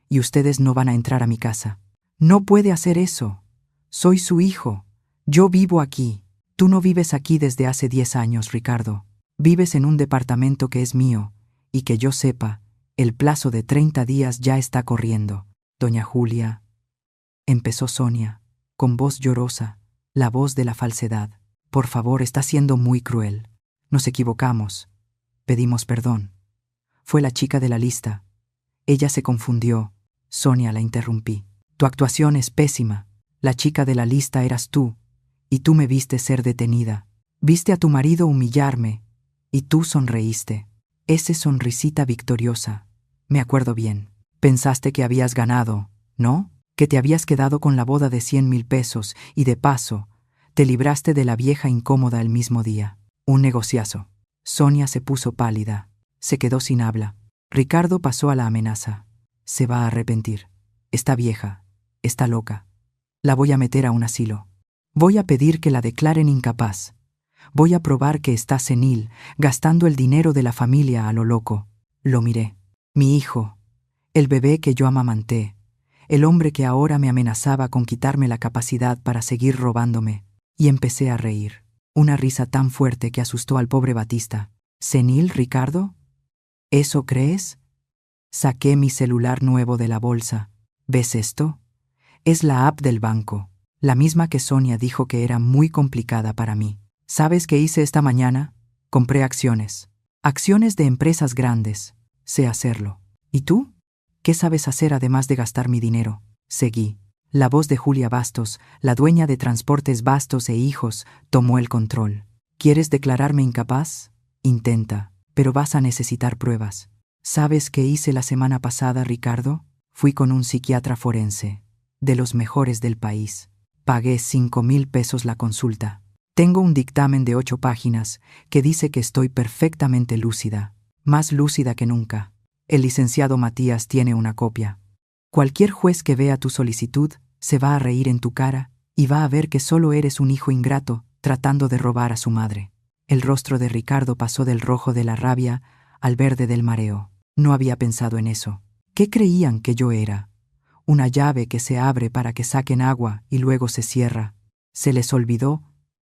A: Y ustedes no van a entrar a mi casa. No puede hacer eso. Soy su hijo. Yo vivo aquí. Tú no vives aquí desde hace 10 años, Ricardo. Vives en un departamento que es mío, y que yo sepa, el plazo de 30 días ya está corriendo. Doña Julia, empezó Sonia, con voz llorosa, la voz de la falsedad. Por favor, está siendo muy cruel. Nos equivocamos. Pedimos perdón. Fue la chica de la lista. Ella se confundió. Sonia, la interrumpí. Tu actuación es pésima. La chica de la lista eras tú, y tú me viste ser detenida. Viste a tu marido humillarme, y tú sonreíste. Ese sonrisita victoriosa. Me acuerdo bien. Pensaste que habías ganado, ¿no? Que te habías quedado con la boda de 100,000 pesos y de paso, te libraste de la vieja incómoda el mismo día. Un negociazo. Sonia se puso pálida. Se quedó sin habla. Ricardo pasó a la amenaza. Se va a arrepentir. Está vieja. Está loca. La voy a meter a un asilo. Voy a pedir que la declaren incapaz. Voy a probar que está senil, gastando el dinero de la familia a lo loco. Lo miré. Mi hijo, el bebé que yo amamanté, el hombre que ahora me amenazaba con quitarme la capacidad para seguir robándome. Y empecé a reír. Una risa tan fuerte que asustó al pobre Batista. ¿Senil, Ricardo? ¿Eso crees? Saqué mi celular nuevo de la bolsa. ¿Ves esto? Es la app del banco, la misma que Sonia dijo que era muy complicada para mí. ¿Sabes qué hice esta mañana? Compré acciones. Acciones de empresas grandes. Sé hacerlo. ¿Y tú? ¿Qué sabes hacer además de gastar mi dinero? Seguí. La voz de Julia Bastos, la dueña de Transportes Bastos e Hijos, tomó el control. ¿Quieres declararme incapaz? Intenta, pero vas a necesitar pruebas. ¿Sabes qué hice la semana pasada, Ricardo? Fui con un psiquiatra forense, de los mejores del país. Pagué 5,000 pesos la consulta. Tengo un dictamen de 8 páginas que dice que estoy perfectamente lúcida, más lúcida que nunca. El licenciado Matías tiene una copia. Cualquier juez que vea tu solicitud se va a reír en tu cara y va a ver que solo eres un hijo ingrato tratando de robar a su madre. El rostro de Ricardo pasó del rojo de la rabia al verde del mareo. No había pensado en eso. ¿Qué creían que yo era? Una llave que se abre para que saquen agua y luego se cierra. Se les olvidó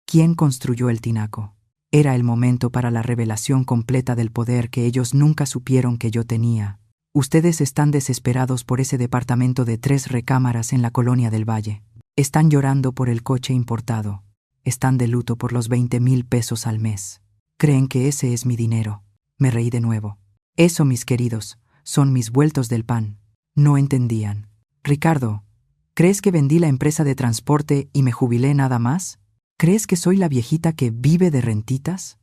A: quién construyó el tinaco. Era el momento para la revelación completa del poder que ellos nunca supieron que yo tenía. Ustedes están desesperados por ese departamento de 3 recámaras en la colonia del Valle. Están llorando por el coche importado. Están de luto por los 20,000 pesos al mes. Creen que ese es mi dinero. Me reí de nuevo. Eso, mis queridos, son mis vueltos del pan. No entendían. Ricardo, ¿crees que vendí la empresa de transporte y me jubilé nada más? ¿Crees que soy la viejita que vive de rentitas?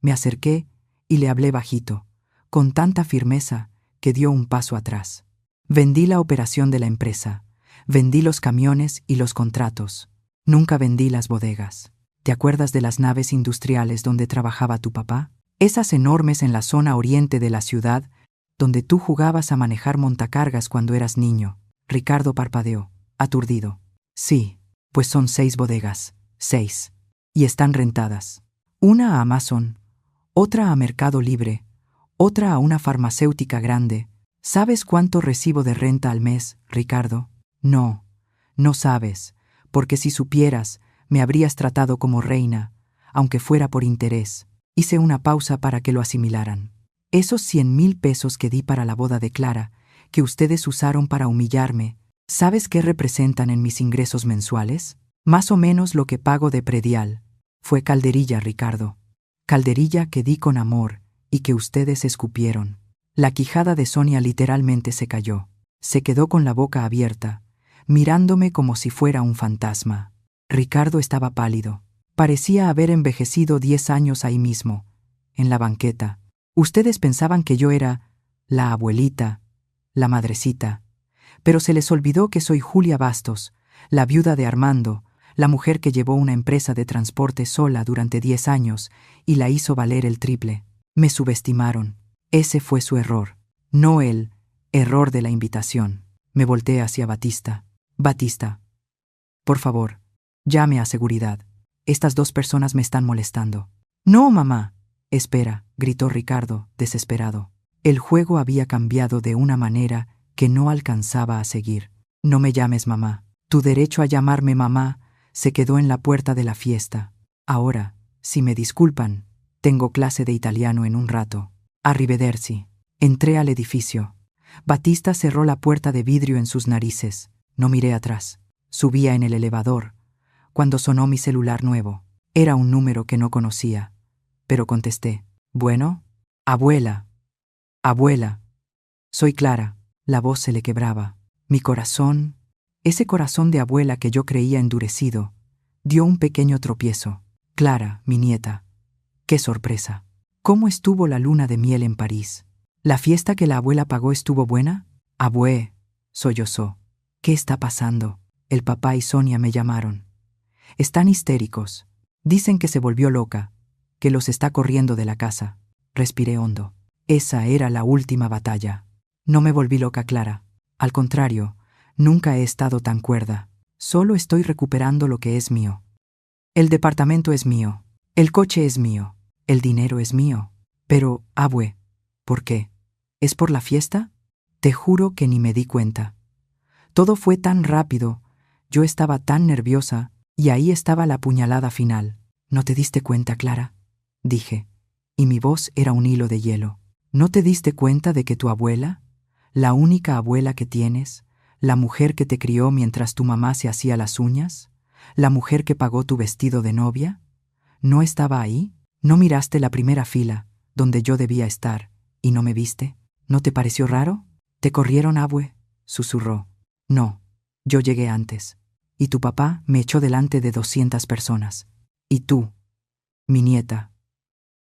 A: Me acerqué y le hablé bajito, con tanta firmeza que dio un paso atrás. Vendí la operación de la empresa, vendí los camiones y los contratos. Nunca vendí las bodegas. ¿Te acuerdas de las naves industriales donde trabajaba tu papá? Esas enormes en la zona oriente de la ciudad, donde tú jugabas a manejar montacargas cuando eras niño. Ricardo parpadeó, aturdido. Sí, pues son 6 bodegas. 6. Y están rentadas. Una a Amazon, otra a Mercado Libre, otra a una farmacéutica grande. ¿Sabes cuánto recibo de renta al mes, Ricardo? No, no sabes, porque si supieras, me habrías tratado como reina, aunque fuera por interés. Hice una pausa para que lo asimilaran. Esos 100,000 pesos que di para la boda de Clara, que ustedes usaron para humillarme, ¿sabes qué representan en mis ingresos mensuales? Más o menos lo que pago de predial. Fue calderilla, Ricardo. Calderilla que di con amor y que ustedes escupieron. La quijada de Sonia literalmente se cayó. Se quedó con la boca abierta, mirándome como si fuera un fantasma. Ricardo estaba pálido. Parecía haber envejecido 10 años ahí mismo, en la banqueta. Ustedes pensaban que yo era la abuelita, la madrecita, pero se les olvidó que soy Julia Bastos, la viuda de Armando, la mujer que llevó una empresa de transporte sola durante 10 años y la hizo valer el triple. Me subestimaron. Ese fue su error, no el error de la invitación. Me volteé hacia Batista. Batista, por favor, llame a seguridad. Estas 2 personas me están molestando. No, mamá. Espera, gritó Ricardo, desesperado. El juego había cambiado de una manera que no alcanzaba a seguir. No me llames mamá. Tu derecho a llamarme mamá se quedó en la puerta de la fiesta. Ahora, si me disculpan, tengo clase de italiano en un rato. Arrivederci. Entré al edificio. Batista cerró la puerta de vidrio en sus narices. No miré atrás. Subía en el elevador, cuando sonó mi celular nuevo. Era un número que no conocía, pero contesté. ¿Bueno? Abuela. Abuela. Soy Clara, La voz se le quebraba. Mi corazón, ese corazón de abuela que yo creía endurecido, dio un pequeño tropiezo. Clara, mi nieta. ¡Qué sorpresa! ¿Cómo estuvo la luna de miel en París? ¿La fiesta que la abuela pagó estuvo buena? Abue, sollozó. ¿Qué está pasando? El papá y Sonia me llamaron. Están histéricos. Dicen que se volvió loca, que los está corriendo de la casa. Respiré hondo. Esa era la última batalla. No me volví loca, Clara. Al contrario, nunca he estado tan cuerda. Solo estoy recuperando lo que es mío. El departamento es mío. El coche es mío. El dinero es mío. Pero, abue, ¿por qué? ¿Es por la fiesta? Te juro que ni me di cuenta. Todo fue tan rápido, yo estaba tan nerviosa, y ahí estaba la puñalada final. ¿No te diste cuenta, Clara? Dije, y mi voz era un hilo de hielo. ¿No te diste cuenta de que tu abuela, la única abuela que tienes, la mujer que te crió mientras tu mamá se hacía las uñas, la mujer que pagó tu vestido de novia, no estaba ahí? ¿No miraste la primera fila, donde yo debía estar, y no me viste? ¿No te pareció raro? ¿Te corrieron, abue?, susurró. No, yo llegué antes. Y tu papá me echó delante de 200 personas. Y tú, mi nieta,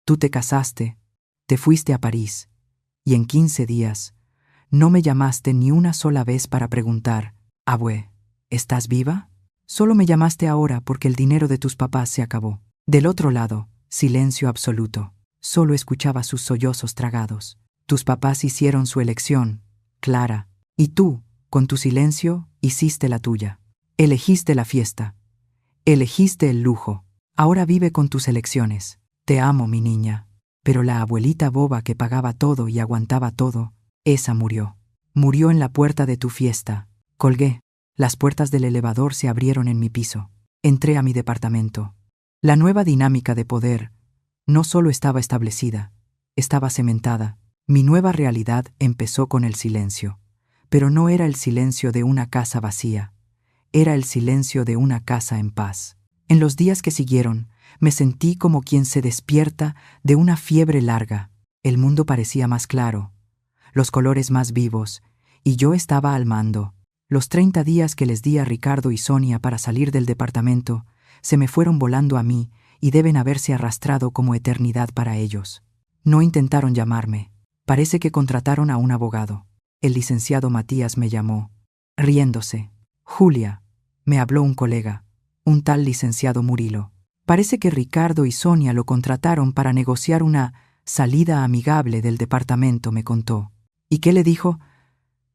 A: tú te casaste, te fuiste a París, y en 15 días no me llamaste ni una sola vez para preguntar, abue, ¿estás viva? Solo me llamaste ahora porque el dinero de tus papás se acabó. Del otro lado, silencio absoluto. Solo escuchaba sus sollozos tragados. Tus papás hicieron su elección, Clara, y tú, con tu silencio, hiciste la tuya. Elegiste la fiesta. Elegiste el lujo. Ahora vive con tus elecciones. Te amo, mi niña. Pero la abuelita boba que pagaba todo y aguantaba todo, esa murió. Murió en la puerta de tu fiesta. Colgué. Las puertas del elevador se abrieron en mi piso. Entré a mi departamento. La nueva dinámica de poder no solo estaba establecida, estaba cementada. Mi nueva realidad empezó con el silencio. Pero no era el silencio de una casa vacía. Era el silencio de una casa en paz. En los días que siguieron, me sentí como quien se despierta de una fiebre larga. El mundo parecía más claro, los colores más vivos, y yo estaba al mando. Los 30 días que les di a Ricardo y Sonia para salir del departamento se me fueron volando a mí y deben haberse arrastrado como eternidad para ellos. No intentaron llamarme. Parece que contrataron a un abogado. El licenciado Matías me llamó, riéndose. Julia, me habló un colega, un tal licenciado Murilo. Parece que Ricardo y Sonia lo contrataron para negociar una salida amigable del departamento, me contó. ¿Y qué le dijo?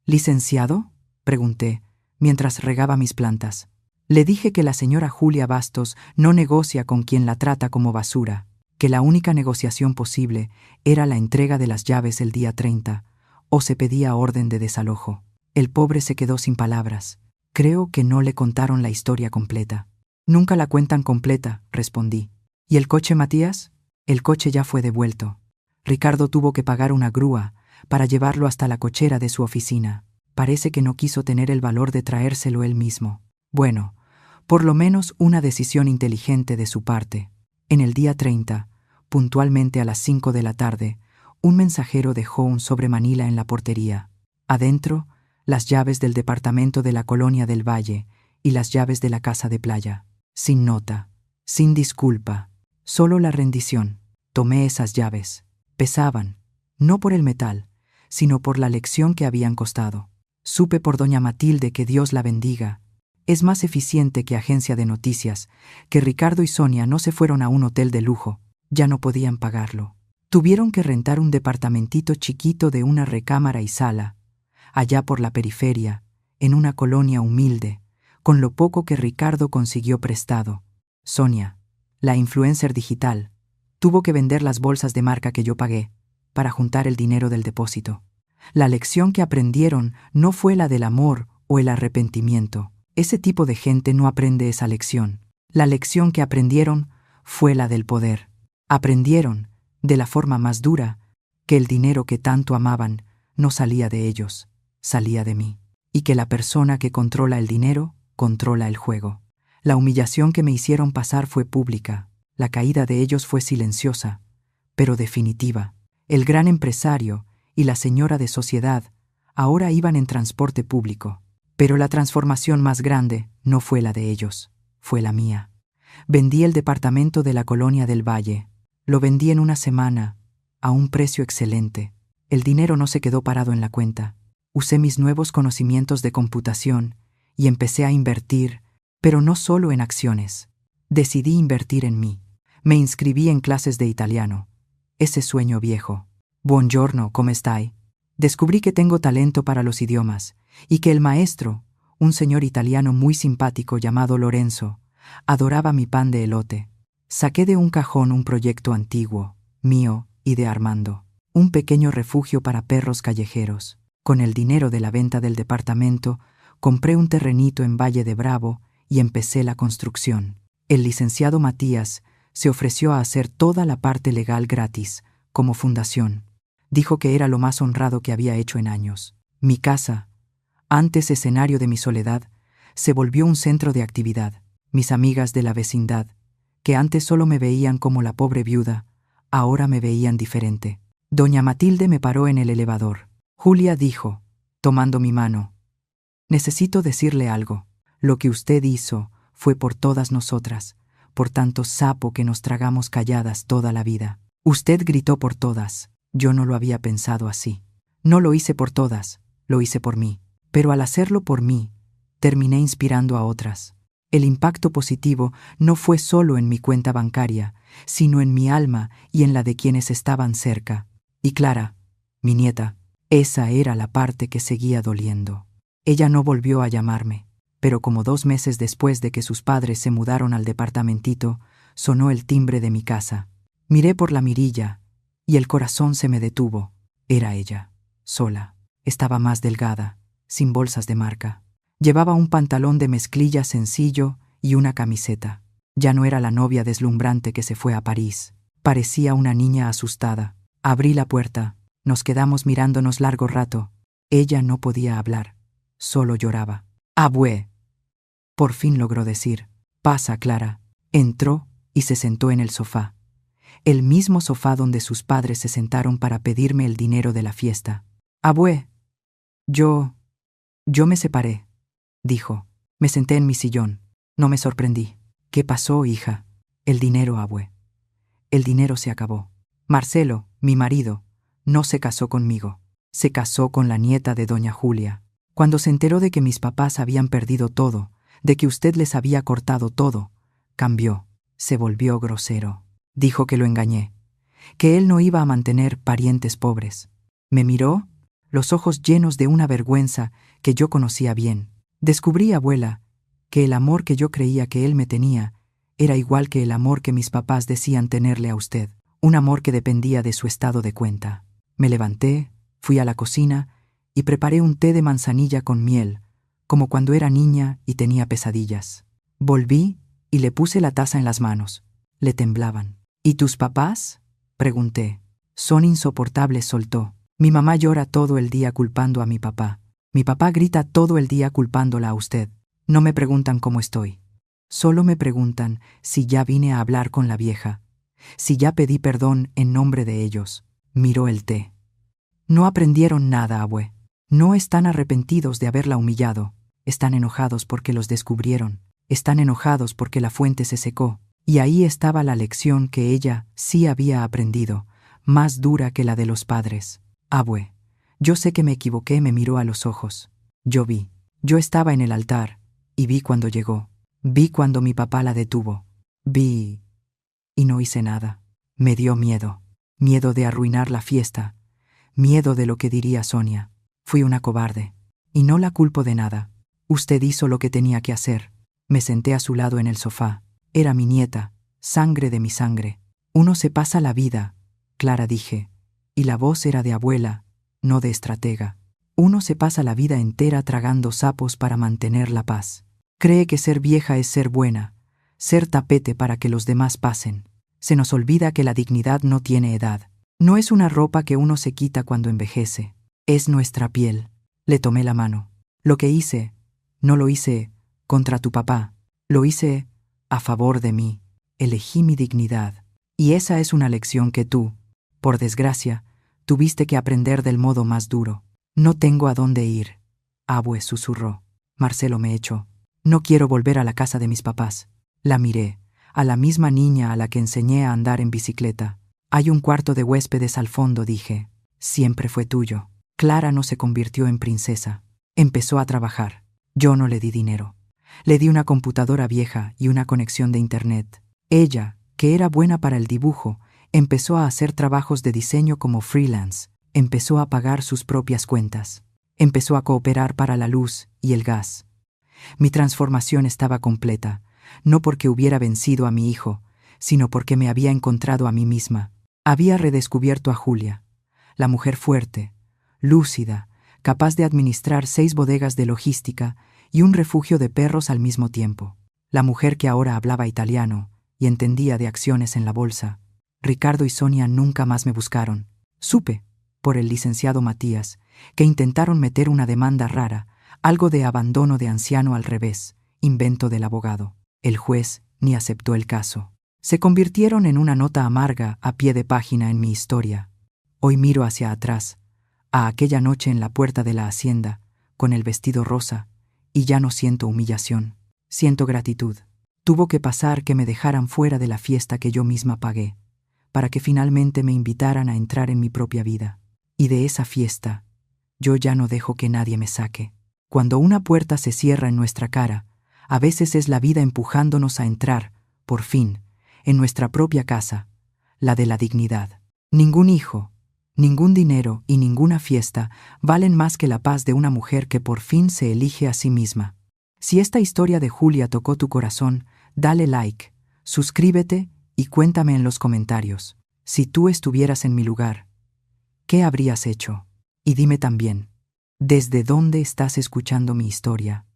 A: ¿Licenciado?, pregunté, mientras regaba mis plantas. Le dije que la señora Julia Bastos no negocia con quien la trata como basura, que la única negociación posible era la entrega de las llaves el día 30, o se pedía orden de desalojo. El pobre se quedó sin palabras. Creo que no le contaron la historia completa. Nunca la cuentan completa, respondí. ¿Y el coche, Matías? El coche ya fue devuelto. Ricardo tuvo que pagar una grúa para llevarlo hasta la cochera de su oficina. Parece que no quiso tener el valor de traérselo él mismo. Bueno, por lo menos una decisión inteligente de su parte. En el día 30, puntualmente a las 5 de la tarde, un mensajero dejó un sobre Manila en la portería. Adentro, las llaves del departamento de la Colonia del Valle y las llaves de la casa de playa. Sin nota, sin disculpa, solo la rendición. Tomé esas llaves. Pesaban, no por el metal, sino por la lección que habían costado. Supe por doña Matilde, que Dios la bendiga, es más eficiente que agencia de noticias, que Ricardo y Sonia no se fueron a un hotel de lujo, ya no podían pagarlo. Tuvieron que rentar un departamentito chiquito de una recámara y sala, allá por la periferia, en una colonia humilde, con lo poco que Ricardo consiguió prestado. Sonia, la influencer digital, tuvo que vender las bolsas de marca que yo pagué para juntar el dinero del depósito. La lección que aprendieron no fue la del amor o el arrepentimiento. Ese tipo de gente no aprende esa lección. La lección que aprendieron fue la del poder. Aprendieron, de la forma más dura, que el dinero que tanto amaban no salía de ellos, salía de mí. Y que la persona que controla el dinero, controla el juego. La humillación que me hicieron pasar fue pública. La caída de ellos fue silenciosa, pero definitiva. El gran empresario y la señora de sociedad Ahora iban en transporte público. Pero la transformación más grande no fue la de ellos, fue la mía. Vendí el departamento de la Colonia del Valle. Lo vendí en una semana, a un precio excelente. El dinero no se quedó parado en la cuenta. Usé mis nuevos conocimientos de computación y empecé a invertir, pero no solo en acciones. Decidí invertir en mí. Me inscribí en clases de italiano. Ese sueño viejo. Buongiorno, ¿come stai? Descubrí que tengo talento para los idiomas y que el maestro, un señor italiano muy simpático llamado Lorenzo, adoraba mi pan de elote. Saqué de un cajón un proyecto antiguo, mío y de Armando, un pequeño refugio para perros callejeros. Con el dinero de la venta del departamento, compré un terrenito en Valle de Bravo y empecé la construcción. El licenciado Matías se ofreció a hacer toda la parte legal gratis, como fundación. Dijo que era lo más honrado que había hecho en años. Mi casa, antes escenario de mi soledad, se volvió un centro de actividad. Mis amigas de la vecindad, que antes solo me veían como la pobre viuda, ahora me veían diferente. Doña Matilde me paró en el elevador. Julia dijo, tomando mi mano, necesito decirle algo. Lo que usted hizo fue por todas nosotras, por tanto sapo que nos tragamos calladas toda la vida. Usted gritó por todas. Yo no lo había pensado así. No lo hice por todas, lo hice por mí. Pero al hacerlo por mí, terminé inspirando a otras. El impacto positivo no fue solo en mi cuenta bancaria, sino en mi alma y en la de quienes estaban cerca. Y Clara, mi nieta, esa era la parte que seguía doliendo. Ella no volvió a llamarme, pero como 2 meses después de que sus padres se mudaron al departamentito, sonó el timbre de mi casa. Miré por la mirilla y el corazón se me detuvo. Era ella, sola. Estaba más delgada, sin bolsas de marca. Llevaba un pantalón de mezclilla sencillo y una camiseta. Ya no era la novia deslumbrante que se fue a París. Parecía una niña asustada. Abrí la puerta. Nos quedamos mirándonos largo rato. Ella no podía hablar. Solo lloraba. «Abue», por fin logró decir. «Pasa, Clara». Entró y se sentó en el sofá. El mismo sofá donde sus padres se sentaron para pedirme el dinero de la fiesta. «Abue, yo me separé», dijo. Me senté en mi sillón. No me sorprendí. «¿Qué pasó, hija?» «El dinero, abue. El dinero se acabó. Marcelo, mi marido, no se casó conmigo. Se casó con la nieta de doña Julia. Cuando se enteró de que mis papás habían perdido todo, de que usted les había cortado todo, cambió, se volvió grosero. Dijo que lo engañé, que él no iba a mantener parientes pobres. Me miró, los ojos llenos de una vergüenza que yo conocía bien. Descubrí, abuela, que el amor que yo creía que él me tenía era igual que el amor que mis papás decían tenerle a usted, un amor que dependía de su estado de cuenta. Me levanté, fui a la cocina y preparé un té de manzanilla con miel, como cuando era niña y tenía pesadillas. Volví y le puse la taza en las manos. Le temblaban. «¿Y tus papás?», pregunté. «Son insoportables», soltó. «Mi mamá llora todo el día culpando a mi papá. Mi papá grita todo el día culpándola a usted. No me preguntan cómo estoy. Solo me preguntan si ya vine a hablar con la vieja, si ya pedí perdón en nombre de ellos». Miró el té. «No aprendieron nada, abue. No están arrepentidos de haberla humillado. Están enojados porque los descubrieron. Están enojados porque la fuente se secó. Y ahí estaba la lección que ella sí había aprendido, más dura que la de los padres. Abue, yo sé que me equivoqué», me miró a los ojos. Yo vi. Yo estaba en el altar y vi cuando llegó. Vi cuando mi papá la detuvo. Vi y no hice nada. Me dio miedo. Miedo de arruinar la fiesta. Miedo de lo que diría Sonia. Fui una cobarde. Y no la culpo de nada. Usted hizo lo que tenía que hacer. Me senté a su lado en el sofá. Era mi nieta, sangre de mi sangre. «Uno se pasa la vida», Clara, dije, y la voz era de abuela, no de estratega. «Uno se pasa la vida entera tragando sapos para mantener la paz. Cree que ser vieja es ser buena, ser tapete para que los demás pasen. Se nos olvida que la dignidad no tiene edad. No es una ropa que uno se quita cuando envejece. Es nuestra piel». Le tomé la mano. «Lo que hice, no lo hice contra tu papá. Lo hice a favor de mí. Elegí mi dignidad. Y esa es una lección que tú, por desgracia, tuviste que aprender del modo más duro. No tengo a dónde ir. Abue susurró. Marcelo me echó. No quiero volver a la casa de mis papás. La miré, a la misma niña a la que enseñé a andar en bicicleta. Hay un cuarto de huéspedes al fondo, dije. Siempre fue tuyo. Clara no se convirtió en princesa. Empezó a trabajar. Yo no le di dinero. Le di una computadora vieja y una conexión de internet. Ella, que era buena para el dibujo, empezó a hacer trabajos de diseño como freelance. Empezó a pagar sus propias cuentas. Empezó a cooperar para la luz y el gas. Mi transformación estaba completa, no porque hubiera vencido a mi hijo, sino porque me había encontrado a mí misma. Había redescubierto a Julia, la mujer fuerte, lúcida, capaz de administrar 6 bodegas de logística y un refugio de perros al mismo tiempo. La mujer que ahora hablaba italiano y entendía de acciones en la bolsa. Ricardo y Sonia nunca más me buscaron. Supe, por el licenciado Matías, que intentaron meter una demanda rara, algo de abandono de anciano al revés, invento del abogado. El juez ni aceptó el caso. Se convirtieron en una nota amarga a pie de página en mi historia. Hoy miro hacia atrás, a aquella noche en la puerta de la hacienda, con el vestido rosa, y ya no siento humillación. Siento gratitud. Tuvo que pasar que me dejaran fuera de la fiesta que yo misma pagué, para que finalmente me invitaran a entrar en mi propia vida. Y de esa fiesta, yo ya no dejo que nadie me saque. Cuando una puerta se cierra en nuestra cara, a veces es la vida empujándonos a entrar, por fin, en nuestra propia casa, la de la dignidad. Ningún hijo, ningún dinero y ninguna fiesta valen más que la paz de una mujer que por fin se elige a sí misma. Si esta historia de Julia tocó tu corazón, dale like, suscríbete y cuéntame en los comentarios. Si tú estuvieras en mi lugar, ¿qué habrías hecho? Y dime también, ¿desde dónde estás escuchando mi historia?